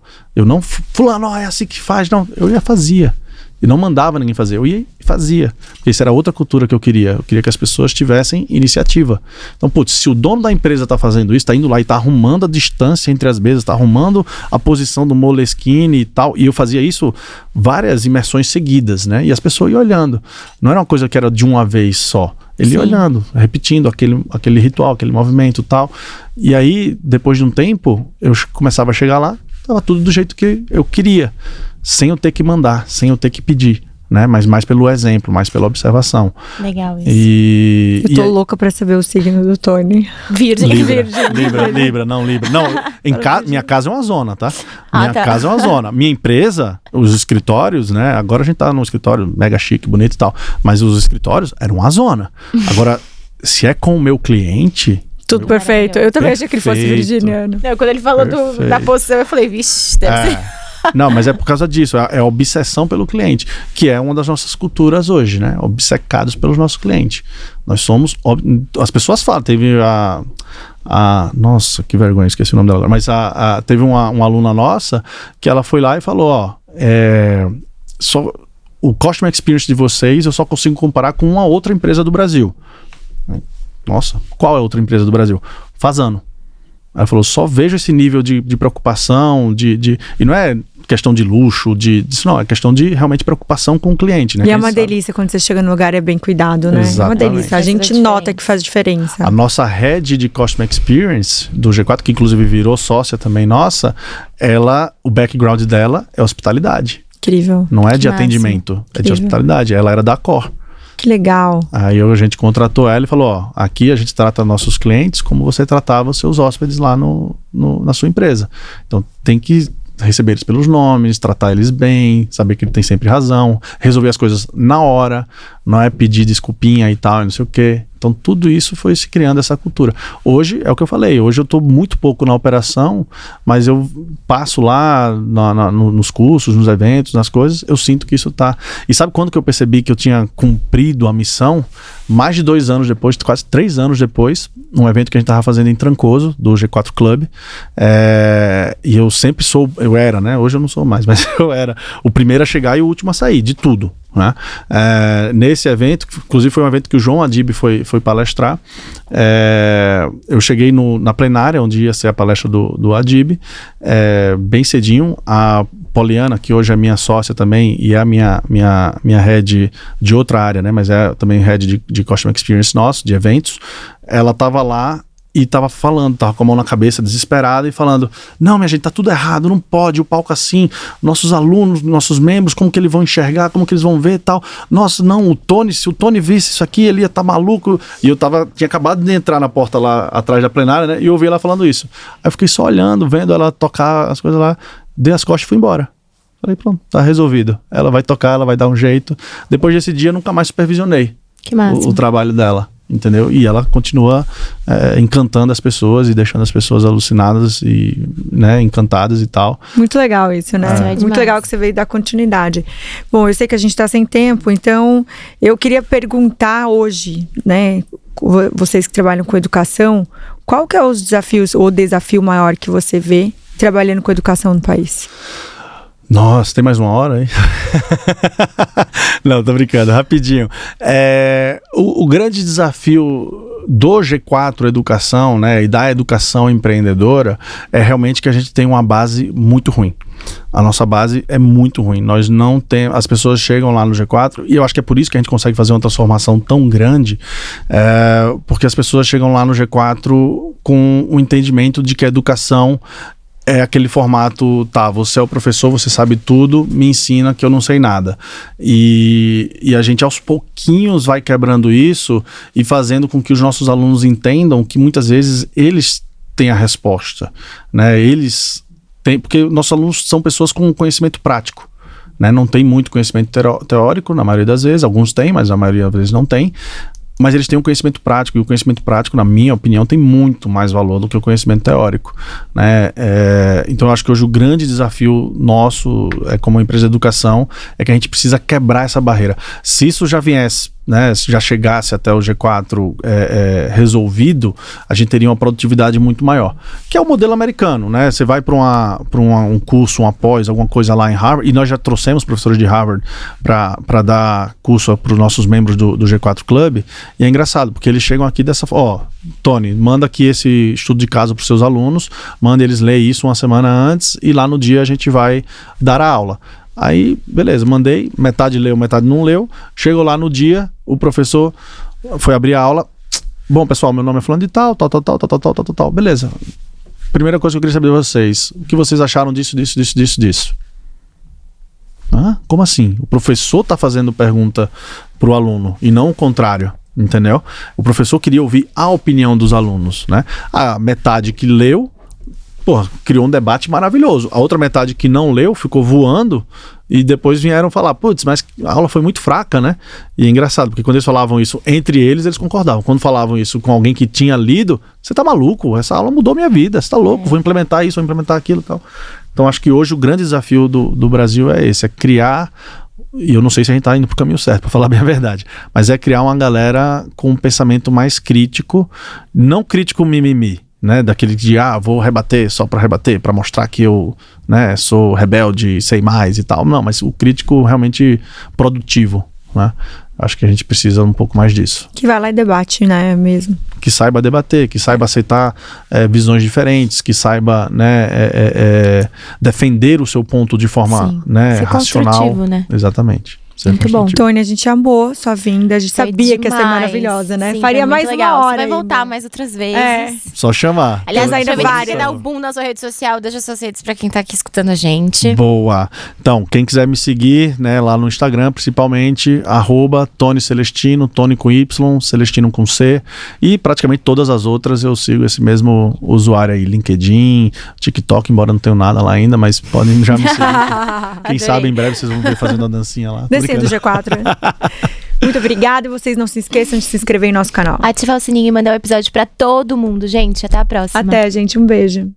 Fulano, é assim que faz. Não, eu ia fazia. E não mandava ninguém fazer, eu ia e fazia. Isso era outra cultura que eu queria. Eu queria que as pessoas tivessem iniciativa. Então, putz, se o dono da empresa está fazendo isso, está indo lá e está arrumando a distância entre as mesas, está arrumando a posição do Moleskine e tal, e eu fazia isso várias imersões seguidas, né? E as pessoas iam olhando. Não era uma coisa que era de uma vez só. Ele ia olhando, repetindo aquele ritual, aquele movimento e tal. E aí, depois de um tempo, eu começava a chegar lá, estava tudo do jeito que eu queria. Sem eu ter que mandar, sem eu ter que pedir, né? Mas mais pelo exemplo, mais pela observação. Legal isso. Eu tô louca pra saber o signo do Tony. Virgem. Libra. Não, minha casa é uma zona, tá? Minha casa é uma zona. Minha empresa, os escritórios, né? Agora a gente tá num escritório mega chique, bonito e tal. Mas os escritórios eram uma zona. Agora, se é com o meu cliente... Tudo perfeito. Eu também achei que ele fosse virginiano. Não, quando ele falou da posição, eu falei, vixe, deve ser... Não, mas é por causa disso, é a obsessão pelo cliente, que é uma das nossas culturas hoje, né? Obcecados pelos nossos clientes. Nós somos... As pessoas falam, teve nossa, que vergonha, esqueci o nome dela agora, mas teve uma aluna nossa que ela foi lá e falou, o Customer Experience de vocês eu só consigo comparar com uma outra empresa do Brasil. Nossa, qual é a outra empresa do Brasil? Fasano. Ela falou, só vejo esse nível de preocupação, e não é questão de luxo, disso não, é questão de realmente preocupação com o cliente, né? E é uma delícia quando você chega no lugar, é bem cuidado, né? Exatamente. É uma delícia, a gente nota que faz diferença. A nossa head de Customer Experience do G4, que inclusive virou sócia também nossa, o background dela é hospitalidade. Incrível. Não é de atendimento, é de hospitalidade. Ela era da Accor. Que legal. Aí a gente contratou ela e falou, aqui a gente trata nossos clientes como você tratava os seus hóspedes lá na sua empresa. Então tem que receber eles pelos nomes, tratar eles bem, saber que ele tem sempre razão, resolver as coisas na hora. não é pedir desculpinha e tal, não sei o quê. Então tudo isso foi se criando essa cultura. Hoje, é o que eu falei, hoje eu estou muito pouco na operação, mas eu passo lá nos cursos, nos eventos, nas coisas, eu sinto que isso tá... E sabe quando que eu percebi que eu tinha cumprido a missão? Mais de 2 anos depois, quase 3 anos depois, um evento que a gente estava fazendo em Trancoso, do G4 Club, e eu sempre eu era, né? Hoje eu não sou mais, mas eu era o primeiro a chegar e o último a sair, de tudo. Né? Nesse evento, inclusive foi um evento que o João Adib foi palestrar, eu cheguei na plenária onde ia ser a palestra do Adib, bem cedinho. A Poliana, que hoje é minha sócia também e é a minha head de outra área, né? Mas é também head de Customer Experience nosso, de eventos, ela estava lá e tava com a mão na cabeça, desesperada, e falando, não, minha gente, tá tudo errado, não pode, o palco assim, nossos alunos, nossos membros, como que eles vão enxergar, como que eles vão ver e tal. Nossa, não, se o Tony visse isso aqui, ele ia estar maluco. E eu tinha acabado de entrar na porta lá atrás da plenária, né, e eu ouvi ela falando isso. Aí eu fiquei só olhando, vendo ela tocar as coisas lá, dei as costas e fui embora. Falei, pronto, tá resolvido. Ela vai tocar, ela vai dar um jeito. Depois desse dia, eu nunca mais supervisionei o trabalho dela. Entendeu? E ela continua encantando as pessoas e deixando as pessoas alucinadas e, né, encantadas e tal. Muito legal isso, né? Muito legal que você veio dar continuidade. Bom, eu sei que a gente está sem tempo, então eu queria perguntar hoje, né, vocês que trabalham com educação, qual que é os desafios ou o desafio maior que você vê trabalhando com educação no país? Nossa, tem mais 1 hora, hein? Não, tô brincando, rapidinho. O grande desafio do G4 Educação, né, e da educação empreendedora, é realmente que a gente tem uma base muito ruim. A nossa base é muito ruim. Nós não temos... As pessoas chegam lá no G4, e eu acho que é por isso que a gente consegue fazer uma transformação tão grande, porque as pessoas chegam lá no G4 com o entendimento de que a educação é aquele formato, tá, você é o professor, você sabe tudo, me ensina que eu não sei nada. E a gente aos pouquinhos vai quebrando isso e fazendo com que os nossos alunos entendam que muitas vezes eles têm a resposta, né? Eles têm, porque nossos alunos são pessoas com conhecimento prático, né? Não tem muito conhecimento teórico, na maioria das vezes, alguns têm, mas a maioria das vezes não tem. Mas eles têm um conhecimento prático, e o conhecimento prático, na minha opinião, tem muito mais valor do que o conhecimento teórico, né? Então eu acho que hoje o grande desafio nosso, como empresa de educação, é que a gente precisa quebrar essa barreira. Se isso já viesse, né, se já chegasse até o G4 resolvido, a gente teria uma produtividade muito maior, que é o modelo americano, né? Você vai para um curso, um pós, alguma coisa lá em Harvard, e nós já trouxemos professores de Harvard para dar curso para os nossos membros do G4 Club, e é engraçado, porque eles chegam aqui dessa forma, Tony, manda aqui esse estudo de caso para os seus alunos, manda eles ler isso 1 semana antes, e lá no dia a gente vai dar a aula. Aí, beleza, mandei, metade leu, metade não leu. Chegou lá no dia, o professor foi abrir a aula. Bom, pessoal, meu nome é fulano de tal. Beleza. Primeira coisa que eu queria saber de vocês, o que vocês acharam disso? Como assim? O professor está fazendo pergunta pro aluno e não o contrário, entendeu? O professor queria ouvir a opinião dos alunos, né? A metade que leu, criou um debate maravilhoso. A outra metade que não leu ficou voando e depois vieram falar, putz, mas a aula foi muito fraca, né? E é engraçado, porque quando eles falavam isso entre eles concordavam. Quando falavam isso com alguém que tinha lido, você tá maluco, essa aula mudou minha vida, você tá louco, vou implementar isso, vou implementar aquilo e tal. Então acho que hoje o grande desafio do Brasil é esse, é criar, e eu não sei se a gente tá indo pro caminho certo, para falar bem a verdade, mas é criar uma galera com um pensamento mais crítico, não crítico mimimi, né, daquele de, vou rebater só para rebater, para mostrar que eu, né, sou rebelde, sei mais e tal. Não, mas o crítico realmente produtivo, né? Acho que a gente precisa um pouco mais disso. Que vai lá e debate, né, mesmo. Que saiba debater, que saiba aceitar visões diferentes, que saiba, né, defender o seu ponto de forma, né, racional. Né? Exatamente. Muito bom. Tony, a gente amou sua vinda. A gente sabia que ia ser maravilhosa, né? Sim, faria mais legal. 1 hora. Você vai voltar mais outras vezes. Só chamar. Aliás, ainda vai dar o boom na sua rede social. Deixa suas redes pra quem tá aqui escutando a gente. Boa. Então, quem quiser me seguir, né, lá no Instagram, principalmente, @Tony Celestino, Tony com Y, Celestino com C. E praticamente todas as outras eu sigo esse mesmo usuário aí. LinkedIn, TikTok, embora não tenha nada lá ainda, mas podem já me seguir. Quem sabe em breve vocês vão ver fazendo a dancinha lá. Do G4. Muito obrigada e vocês não se esqueçam de se inscrever em nosso canal. Ativar o sininho e mandar o episódio pra todo mundo, gente. Até a próxima. Até, gente. Um beijo.